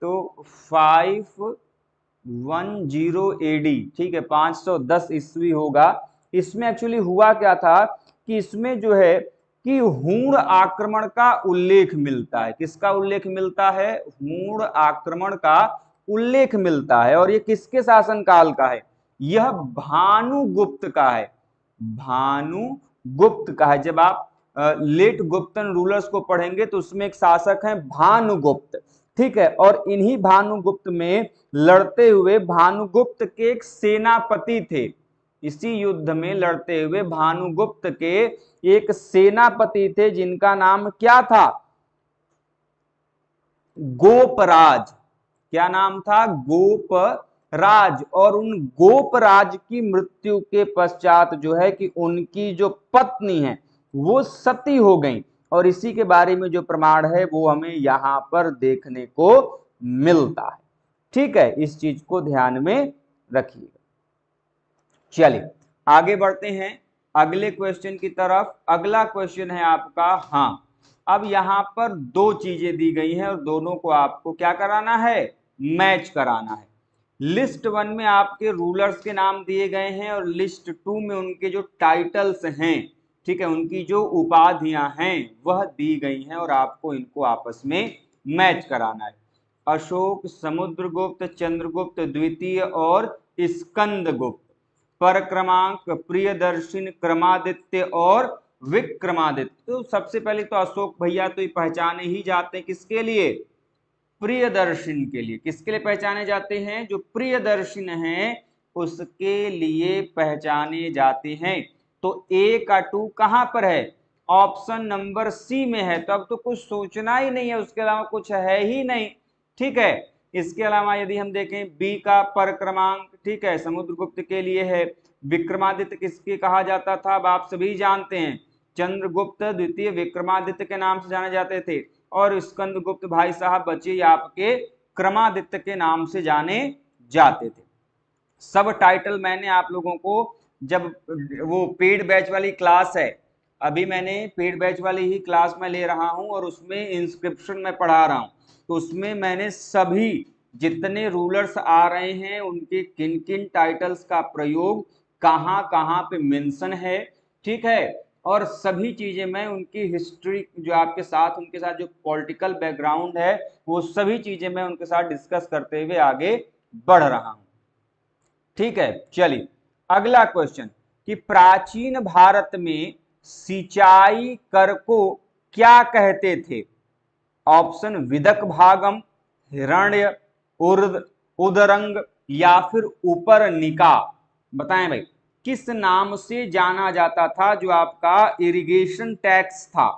तो 510 एडी, ठीक है, 510 ईस्वी होगा। इसमें एक्चुअली हुआ क्या था कि इसमें जो है कि हूण आक्रमण का उल्लेख मिलता है। किसका उल्लेख मिलता है? हूण आक्रमण का उल्लेख मिलता है। और ये किसके शासनकाल का है? यह भानुगुप्त का है, भानुगुप्त का है। जब आप लेट गुप्तन रूलर्स को पढ़ेंगे तो उसमें एक शासक है भानुगुप्त, ठीक है, और इन्हीं भानुगुप्त में लड़ते हुए भानुगुप्त के एक सेनापति थे। इसी युद्ध में लड़ते हुए भानुगुप्त के एक सेनापति थे जिनका नाम क्या था? गोपराज। क्या नाम था? गोपराज। और उन गोपराज की मृत्यु के पश्चात जो है कि उनकी जो पत्नी है वो सती हो गई, और इसी के बारे में जो प्रमाण है वो हमें यहां पर देखने को मिलता है, ठीक है, इस चीज को ध्यान में रखिएगा। चलिए आगे बढ़ते हैं अगले क्वेश्चन की तरफ। अगला क्वेश्चन है आपका, हाँ, अब यहां पर दो चीजें दी गई हैं और दोनों को आपको क्या कराना है? मैच कराना है। लिस्ट 1 में आपके रूलर्स के नाम दिए गए हैं और लिस्ट 2 में उनके जो टाइटल्स हैं, ठीक है, उनकी जो उपाधियां हैं वह दी गई हैं और आपको इनको आपस में मैच कराना है। अशोक, समुद्रगुप्त, चंद्रगुप्त द्वितीय और स्कंदगुप्त। पर क्रमांक, प्रियदर्शन, क्रमादित्य और विक्रमादित्य। तो सबसे पहले तो अशोक भैया तो ये पहचाने ही जाते हैं किसके लिए? प्रियदर्शन के लिए। किसके लिए पहचाने जाते हैं? जो प्रियदर्शन है उसके लिए पहचाने जाते हैं। तो ए का 2 कहां पर है? ऑप्शन नंबर सी में है। तो अब तो कुछ सोचना ही नहीं है, उसके अलावा कुछ है ही नहीं, ठीक है। इसके अलावा यदि हम देखें बी का पर क्रमांक, ठीक है, समुद्रगुप्त के लिए है। विक्रमादित्य किसके कहा जाता था? अब आप सभी जानते हैं, चंद्रगुप्त द्वितीय विक्रमादित्य के नाम से जाने जाते थे। और स्कंदगुप्त भाई साहब बचे आपके क्रमादित्य के नाम से जाने जाते थे। सब टाइटल मैंने आप लोगों को जब वो पेड बैच वाली क्लास है, अभी मैंने पेड बैच वाली ही क्लास में ले रहा हूं और उसमें इंस्क्रिप्शन में पढ़ा रहा हूं, तो उसमें मैंने सभी जितने रूलर्स आ रहे हैं उनके किन किन टाइटल्स का प्रयोग कहां कहां पे मेंशन है, ठीक है, और सभी चीजें मैं उनकी हिस्ट्री जो आपके साथ उनके साथ जो पॉलिटिकल बैकग्राउंड है वो सभी चीजें मैं उनके साथ डिस्कस करते हुए आगे बढ़ रहा हूं। ठीक है, चलिए अगला क्वेश्चन कि प्राचीन भारत में सिंचाई कर को क्या कहते थे? ऑप्शन विदक भागम, हिरण्य, उर्द, उदरंग या फिर उपरनिका। बताएं भाई, किस नाम से जाना जाता था जो आपका इरिगेशन टैक्स था?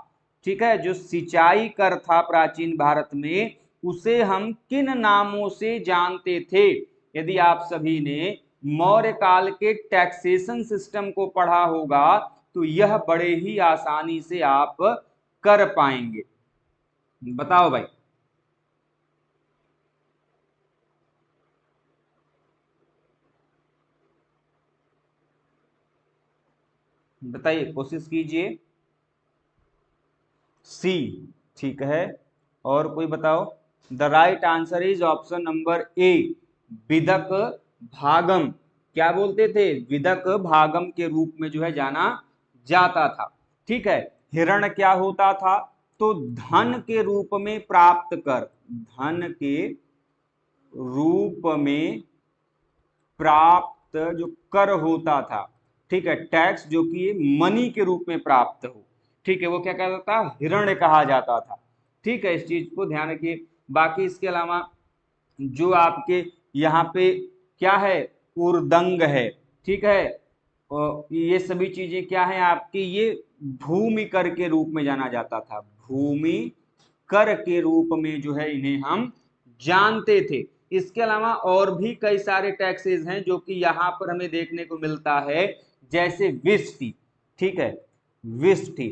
ठीक है, जो सिंचाई कर था प्राचीन भारत में, उसे हम किन नामों से जानते थे? यदि आप सभी ने मौर्य काल के टैक्सेशन सिस्टम को पढ़ा होगा तो यह बड़े ही आसानी से आप कर पाएंगे। बताओ भाई। बताइए, कोशिश कीजिए। सी, ठीक है। और कोई बताओ। The right answer is option number A, विदक भागम। क्या बोलते थे? विदक भागम के रूप में जो है जाना जाता था। ठीक है। हिरण क्या होता था? तो धन के रूप में प्राप्त कर, धन के रूप में प्राप्त जो कर होता था, ठीक है, टैक्स जो कि मनी के रूप में प्राप्त हो, ठीक है, वो क्या कहता था? हिरण्य कहा जाता था। ठीक है, इस चीज को ध्यान रखिए। बाकी इसके अलावा जो आपके यहाँ पे क्या है? उर्दंग है, ठीक है। और ये सभी चीजें क्या है आपकी? ये भूमि कर के रूप में जाना जाता था, भूमि कर के रूप में जो है इन्हें हम जानते थे। इसके अलावा और भी कई सारे टैक्सेस हैं जो कि यहाँ पर हमें देखने को मिलता है, जैसे विस्टी, ठीक है, विस्टी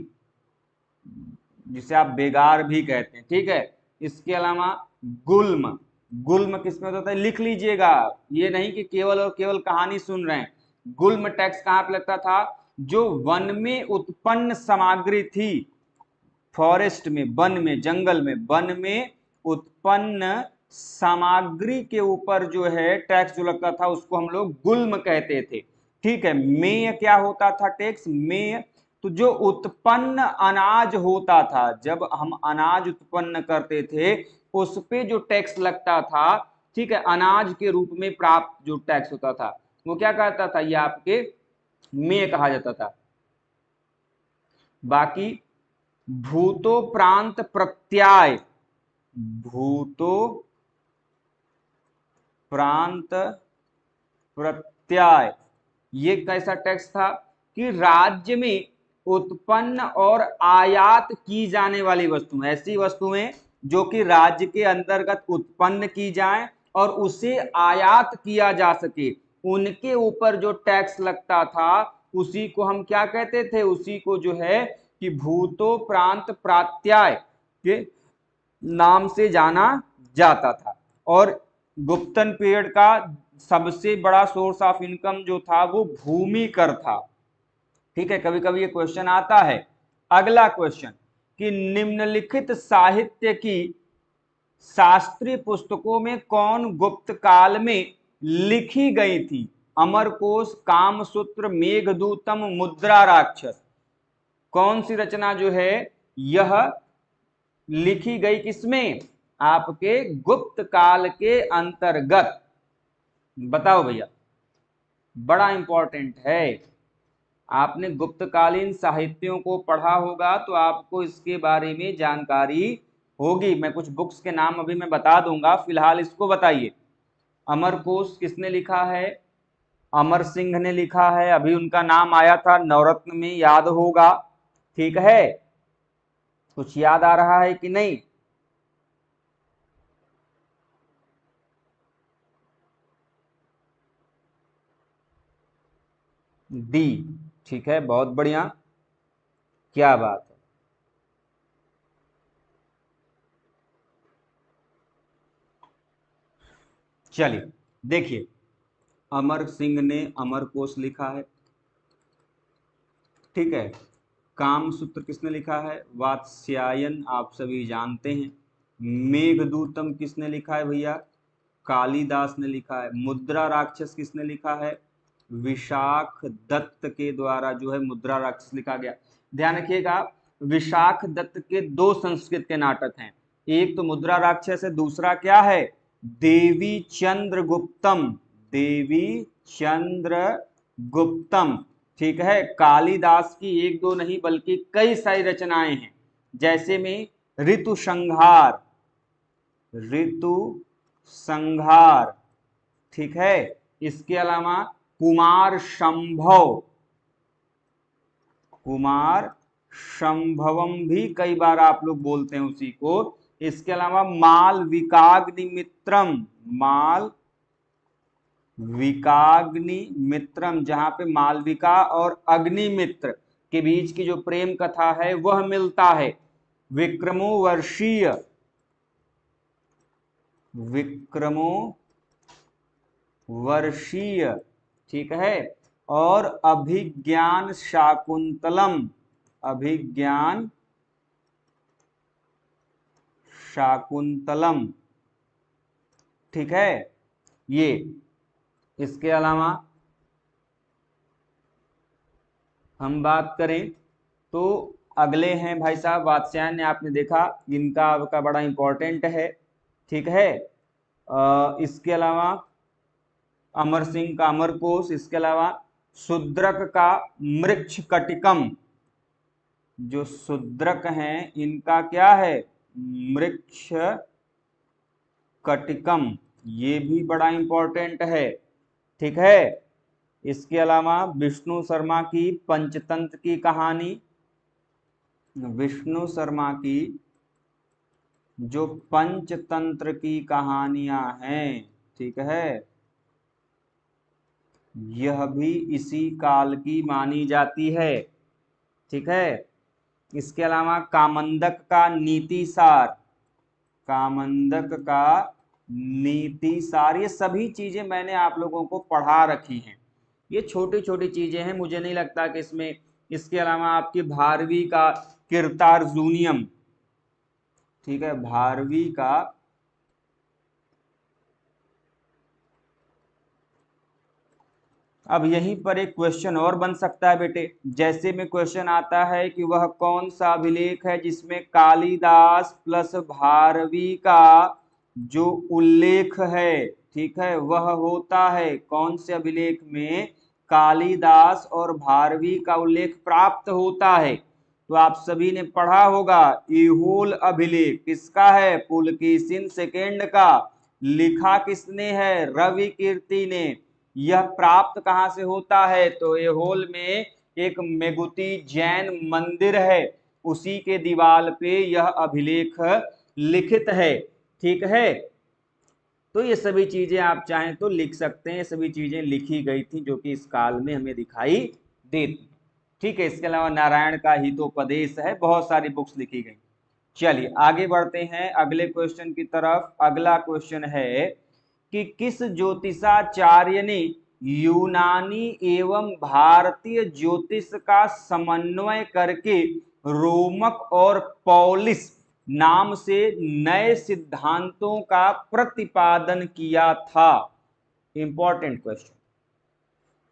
जिसे आप बेगार भी कहते हैं, ठीक है। इसके अलावा गुल्म, गुल्म किसमें होता है? लिख लीजिएगा, ये नहीं कि केवल और केवल कहानी सुन रहे हैं। गुल्म टैक्स कहाँ पे लगता था? जो वन में उत्पन्न सामग्री थी, फॉरेस्ट में, वन में, जंगल में, वन में उत्पन्न सामग्री के ऊपर जो है टैक्स जो लगता था उसको हम लोग गुल्म कहते थे। ठीक है। मेय क्या होता था टैक्स? मेय तो जो उत्पन्न अनाज होता था, जब हम अनाज उत्पन्न करते थे उस पे जो टैक्स लगता था, ठीक है, अनाज के रूप में प्राप्त जो टैक्स होता था वो क्या कहता था? ये आपके मेय कहा जाता था। बाकी भूतो प्रांत प्रत्याय, भूतो प्रांत प्रत्याय ये कैसा टैक्स था? कि राज्य में उत्पन्न और आयात की जाने वाली वस्तुएं, ऐसी वस्तुएं जो कि राज्य के अंतर्गत उत्पन्न की जाएं और उसे आयात किया जा सके, उनके ऊपर जो टैक्स लगता था उसी को हम क्या कहते थे? उसी को जो है कि भूतो प्रांत प्रत्याय के नाम से जाना जाता था। और गुप्तन पीरियड का सबसे बड़ा सोर्स ऑफ इनकम जो था वो भूमि कर था। ठीक है, कभी कभी ये क्वेश्चन आता है। अगला क्वेश्चन कि निम्नलिखित साहित्य की शास्त्रीय पुस्तकों में कौन गुप्त काल में लिखी गई थी? अमरकोश, कामसूत्र, मेघदूतम, मुद्रा राक्षस। कौन सी रचना जो है यह लिखी गई किसमें? आपके गुप्त काल के अंतर्गत। बताओ भैया, बड़ा इंपॉर्टेंट है। आपने गुप्तकालीन साहित्यों को पढ़ा होगा तो आपको इसके बारे में जानकारी होगी। मैं कुछ बुक्स के नाम अभी मैं बता दूंगा, फिलहाल इसको बताइए। अमरकोश किसने लिखा है? अमर सिंह ने लिखा है, अभी उनका नाम आया था नवरत्न में, याद होगा। ठीक है, कुछ याद आ रहा है कि नहीं? डी, ठीक है, बहुत बढ़िया, क्या बात है। चलिए देखिए, अमर सिंह ने अमरकोश लिखा है, ठीक है। कामसूत्र किसने लिखा है? वात्स्यायन, आप सभी जानते हैं। मेघदूतम किसने लिखा है भैया? कालिदास ने लिखा है। मुद्रा राक्षस किसने लिखा है? विशाख दत्त के द्वारा जो है मुद्रा राक्षस लिखा गया। ध्यान रखिएगा, विशाख दत्त के दो संस्कृत के नाटक हैं, एक तो मुद्रा राक्षस है, दूसरा क्या है? देवी चंद्रगुप्तम। देवी चंद्र गुप्तम। ठीक है, कालिदास की एक दो नहीं बल्कि कई सारी रचनाएं हैं, जैसे में ऋतु संहार, ऋतु संहार, ठीक है। इसके अलावा कुमार संभव, कुमार संभवम भी कई बार आप लोग बोलते हैं उसी को। इसके अलावा मालविकाग्निमित्रम, माल विकाग्निमित्रम, जहां पे मालविका और अग्निमित्र के बीच की जो प्रेम कथा है वह मिलता है। विक्रमोवर्षीय, विक्रमोवर्षीय, ठीक है। और अभिज्ञान शाकुंतलम, अभिज्ञान शाकुंतलम, ठीक है ये। इसके अलावा हम बात करें तो अगले हैं भाई साहब वात्स्यायन, आपने देखा इनका आपका बड़ा इंपॉर्टेंट है, ठीक है। इसके अलावा अमर सिंह का अमरकोश, इसके अलावा शूद्रक का मृक्षकटिकम, जो शूद्रक हैं इनका क्या है, मृक्षकटिकम, ये भी बड़ा इंपॉर्टेंट है, ठीक है। इसके अलावा विष्णु शर्मा की पंचतंत्र की कहानी, विष्णु शर्मा की जो पंचतंत्र की कहानियां हैं, ठीक है, यह भी इसी काल की मानी जाती है, ठीक है। इसके अलावा कामंदक का नीतिसार, कामंदक का नीतिसार, ये सभी चीजें मैंने आप लोगों को पढ़ा रखी हैं। ये छोटी छोटी चीजें हैं, मुझे नहीं लगता कि इसमें। इसके अलावा आपकी भारवी का कीर्तार्जुनियम, ठीक है, भारवी का अब यहीं पर एक क्वेश्चन और बन सकता है बेटे, जैसे में क्वेश्चन आता है कि वह कौन सा अभिलेख है जिसमें कालिदास प्लस भारवी का जो उल्लेख है, ठीक है, वह होता है। कौन से अभिलेख में कालिदास और भारवी का उल्लेख प्राप्त होता है? तो आप सभी ने पढ़ा होगा, ऐहोल अभिलेख किसका है, पुलकेशिन सेकेंड का। लिखा किसने है, रवि कीर्ति ने। यह प्राप्त कहां से होता है, तो ऐहोल में एक मेगुती जैन मंदिर है, उसी के दीवार पे यह अभिलेख लिखित है, ठीक है। तो ये सभी चीजें आप चाहें तो लिख सकते हैं, ये सभी चीजें लिखी गई थी जो कि इस काल में हमें दिखाई देती, ठीक है। इसके अलावा नारायण का हितोपदेश है, बहुत सारी बुक्स लिखी गई। चलिए आगे बढ़ते हैं अगले क्वेश्चन की तरफ। अगला क्वेश्चन है कि किस ज्योतिषाचार्य ने यूनानी एवं भारतीय ज्योतिष का समन्वय करके रोमक और पौलिस नाम से नए सिद्धांतों का प्रतिपादन किया था? Important question.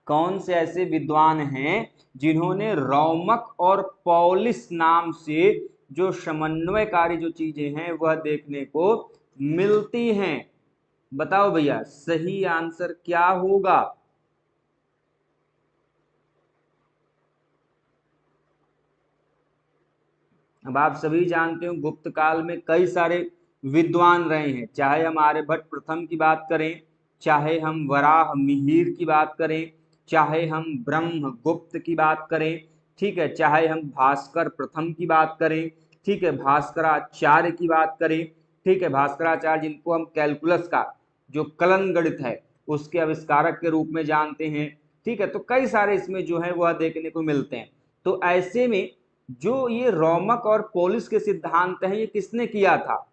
कौन से ऐसे विद्वान हैं जिन्होंने रोमक और पौलिस नाम से जो समन्वयकारी जो चीजें हैं वह देखने को मिलती हैं? बताओ भैया सही आंसर क्या होगा? अब आप सभी जानते हो गुप्त काल में कई सारे विद्वान रहे हैं, चाहे हम आर्यभट्ट प्रथम की बात करें, चाहे हम वराह मिहिर की बात करें, चाहे हम ब्रह्मगुप्त की बात करें, ठीक है, चाहे हम भास्कर प्रथम की बात करें, ठीक है, भास्कराचार्य की बात करें, ठीक है, भास्कराचार्य जिनको हम कैलकुलस का जो कलन गणित है उसके आविष्कारक के रूप में जानते हैं, ठीक है। तो कई सारे इसमें जो है वह देखने को मिलते हैं। तो ऐसे में जो ये रोमक और पोलिस के सिद्धांत हैं ये किसने किया था?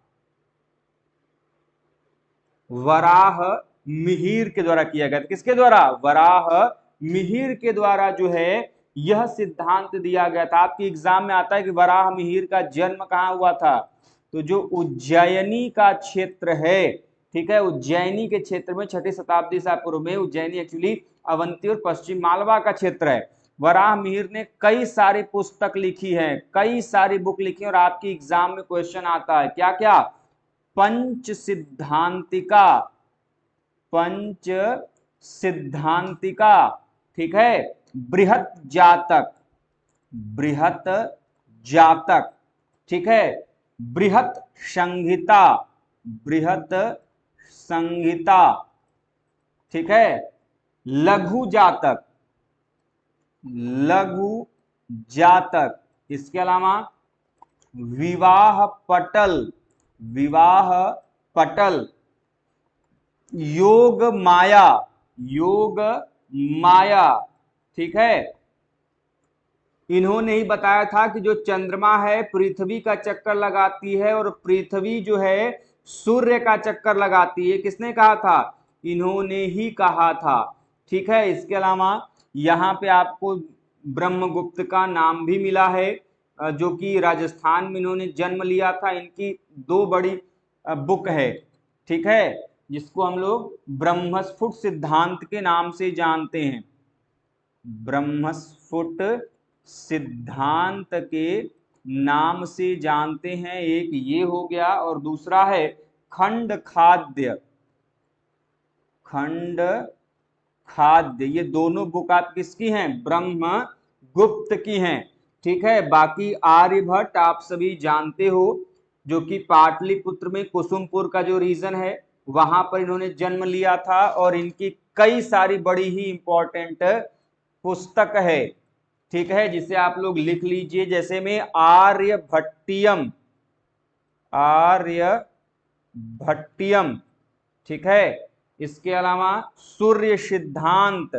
वराह मिहिर के द्वारा किया गया था। किसके द्वारा? वराह मिहिर के द्वारा जो है यह सिद्धांत दिया गया था। आपकी एग्जाम में आता है कि वराह मिहिर का जन्म कहां हुआ था? तो जो उज्जैनी का क्षेत्र है, ठीक है, उज्जैनी के क्षेत्र में 6ठी शताब्दी ईसा पूर्व में, उज्जैनी एक्चुअली अवंती और पश्चिम मालवा का क्षेत्र है। वराह मिहिर ने कई सारी पुस्तक लिखी है, कई सारी बुक लिखी है, और आपकी एग्जाम में क्वेश्चन आता है क्या क्या? पंच सिद्धांतिका, पंच सिद्धांतिका, ठीक है, बृहत जातक, बृहत जातक, ठीक है, बृहत संहिता, बृहत संहिता, ठीक है, लघु जातक, लघु जातक, इसके अलावा विवाह पटल, विवाह पटल, योग माया, योग माया, ठीक है। इन्होंने ही बताया था कि जो चंद्रमा है पृथ्वी का चक्कर लगाती है और पृथ्वी जो है सूर्य का चक्कर लगाती है। किसने कहा था? इन्होंने ही कहा था, ठीक है। इसके अलावा यहाँ पे आपको ब्रह्मगुप्त का नाम भी मिला है, जो कि राजस्थान में इन्होंने जन्म लिया था। इनकी दो बड़ी बुक है, ठीक है, जिसको हम लोग ब्रह्मस्फुट सिद्धांत के नाम से जानते हैं। ब्रह्मस्फुट सिद्धांत के नाम से जानते हैं। एक ये हो गया और दूसरा है खंड खाद्य, खंड खाद्य। ये दोनों बुक आप किसकी हैं? ब्रह्मगुप्त की हैं, ठीक है। बाकी आर्यभट्ट आप सभी जानते हो, जो कि पाटलिपुत्र में कुसुमपुर का जो रीजन है वहां पर इन्होंने जन्म लिया था और इनकी कई सारी बड़ी ही इंपॉर्टेंट पुस्तक है, ठीक है, जिसे आप लोग लिख लीजिए। जैसे में आर्यभट्टियम, आर्यभट्टियम, ठीक है। इसके अलावा सूर्य सिद्धांत,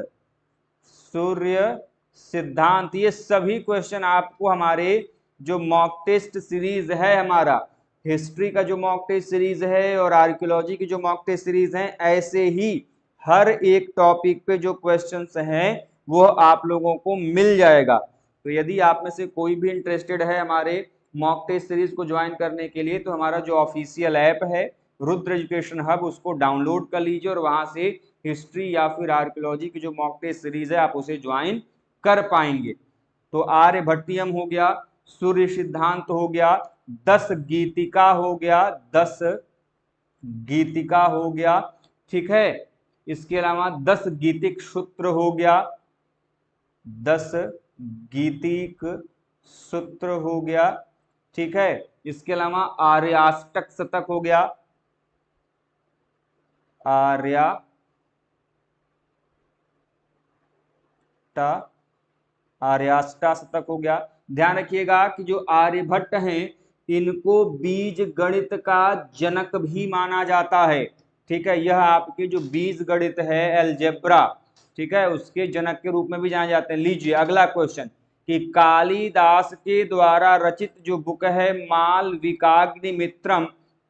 सूर्य सिद्धांत। ये सभी क्वेश्चन आपको हमारे जो मॉक टेस्ट सीरीज है, हमारा हिस्ट्री का जो मॉक टेस्ट सीरीज है और आर्कियोलॉजी की जो मॉक टेस्ट सीरीज है, ऐसे ही हर एक टॉपिक पे जो क्वेश्चंस हैं वो आप लोगों को मिल जाएगा। तो यदि आप में से कोई भी इंटरेस्टेड है हमारे मॉक टेस्ट सीरीज को ज्वाइन करने के लिए, तो हमारा जो ऑफिशियल ऐप है रुद्र एजुकेशन हब, उसको डाउनलोड कर लीजिए और वहां से हिस्ट्री या फिर आर्कियोलॉजी की जो मॉक टेस्ट सीरीज है आप उसे ज्वाइन कर पाएंगे। तो आर्यभट्टियम हो गया, सूर्य सिद्धांत हो गया, 10 गीतिका हो गया, 10 गीतिका हो गया, ठीक है। इसके अलावा 10 गीतिक सूत्र हो गया, 10 गीतिक सूत्र हो गया, ठीक है। इसके अलावा आर्याष्टक शतक हो गया, आर्याष्टा शतक हो गया। ध्यान रखिएगा कि जो आर्यभट्ट हैं इनको बीज गणित का जनक भी माना जाता है, ठीक है। यह आपके जो बीज गणित है एलजेब्रा, ठीक है, उसके जनक के रूप में भी जाने जाते हैं। लीजिए अगला क्वेश्चन कि कालिदास के द्वारा रचित जो बुक है मालविकाग्निमित्रम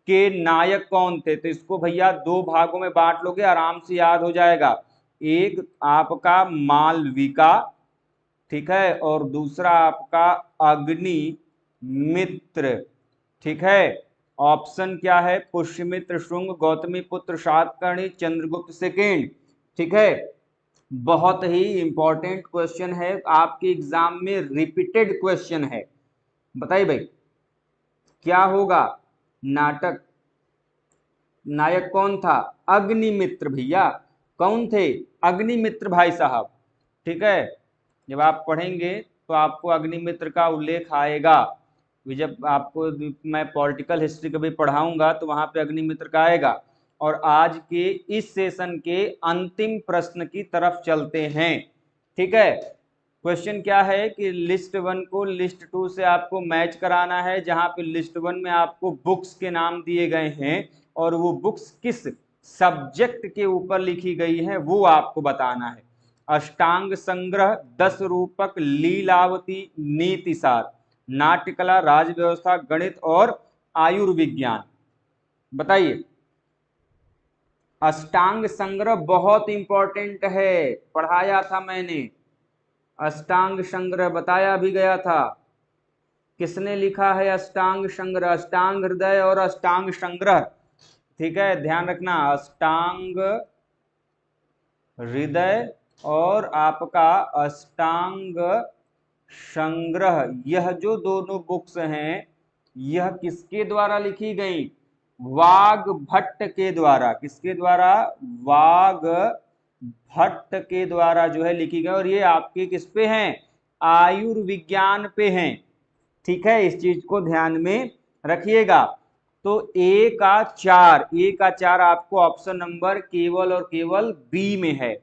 के नायक कौन थे? तो इसको भैया दो भागों में बांट लोगे, आराम से याद हो जाएगा। एक आपका मालविका, ठीक है, और दूसरा आपका अग्निमित्र, ठीक है। ऑप्शन क्या है? पुष्यमित्र शुंग, गौतमी पुत्र सातकर्णी, चंद्रगुप्त सेकेंड, ठीक है। बहुत ही इंपॉर्टेंट क्वेश्चन है, आपके एग्जाम में रिपीटेड क्वेश्चन है। बताइए भाई क्या होगा? नाटक नायक कौन था? अग्निमित्र भैया। कौन थे? अग्निमित्र भाई साहब, ठीक है। जब आप पढ़ेंगे तो आपको अग्निमित्र का उल्लेख आएगा। जब आपको मैं पॉलिटिकल हिस्ट्री कभी पढ़ाऊंगा तो वहां पे अग्निमित्र का आएगा। और आज के इस सेशन के अंतिम प्रश्न की तरफ चलते हैं, ठीक है। क्वेश्चन क्या है कि लिस्ट 1 को लिस्ट 2 से आपको मैच कराना है, जहां पे लिस्ट 1 में आपको बुक्स के नाम दिए गए हैं और वो बुक्स किस सब्जेक्ट के ऊपर लिखी गई है वो आपको बताना है। अष्टांग संग्रह, 10 रूपक, लीलावती, नीतिसार, नाट्यकला, राजव्यवस्था, गणित और आयुर्विज्ञान। बताइए। अष्टांग संग्रह बहुत इंपॉर्टेंट है, पढ़ाया था मैंने। अष्टांग संग्रह बताया भी गया था। किसने लिखा है अष्टांग संग्रह? अष्टांग हृदय और अष्टांग संग्रह, ठीक है, ध्यान रखना। अष्टांग हृदय और आपका अष्टांग संग्रह, यह जो दोनों बुक्स हैं यह किसके द्वारा लिखी गई? वाग्भट्ट के द्वारा। किसके द्वारा? वाग्भट्ट भट्ट के द्वारा जो है लिखी गई, और ये आपके किस पे हैं, आयुर्विज्ञान पे हैं। ठीक है, इस चीज को ध्यान में रखिएगा। तो ए का चार आपको ऑप्शन नंबर केवल और केवल बी में है।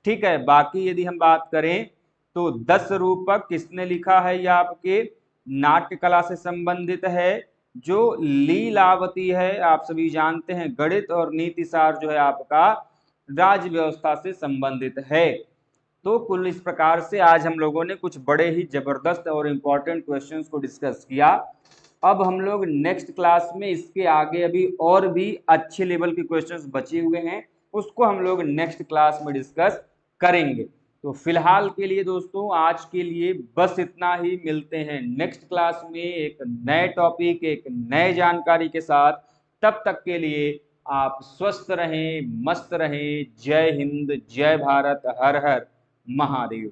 ठीक है, बाकी यदि हम बात करें तो 10 रूपक किसने लिखा है, यह आपके नाट्य कला से संबंधित है। जो लीलावती है आप सभी जानते हैं गणित और नीतिसार जो है आपका राज्य व्यवस्था से संबंधित है। तो कुल इस प्रकार से आज हम लोगों ने कुछ बड़े ही जबरदस्त और इंपॉर्टेंट क्वेश्चंस को डिस्कस किया। अब हम लोग नेक्स्ट क्लास में इसके आगे अभी और भी अच्छे लेवल के क्वेश्चंस बचे हुए हैं, उसको हम लोग नेक्स्ट क्लास में डिस्कस करेंगे। तो फिलहाल के लिए दोस्तों आज के लिए बस इतना ही। मिलते हैं नेक्स्ट क्लास में एक नए टॉपिक, एक नए जानकारी के साथ। तब तक के लिए आप स्वस्थ रहें, मस्त रहें। जय हिंद, जय भारत, हर हर महादेव।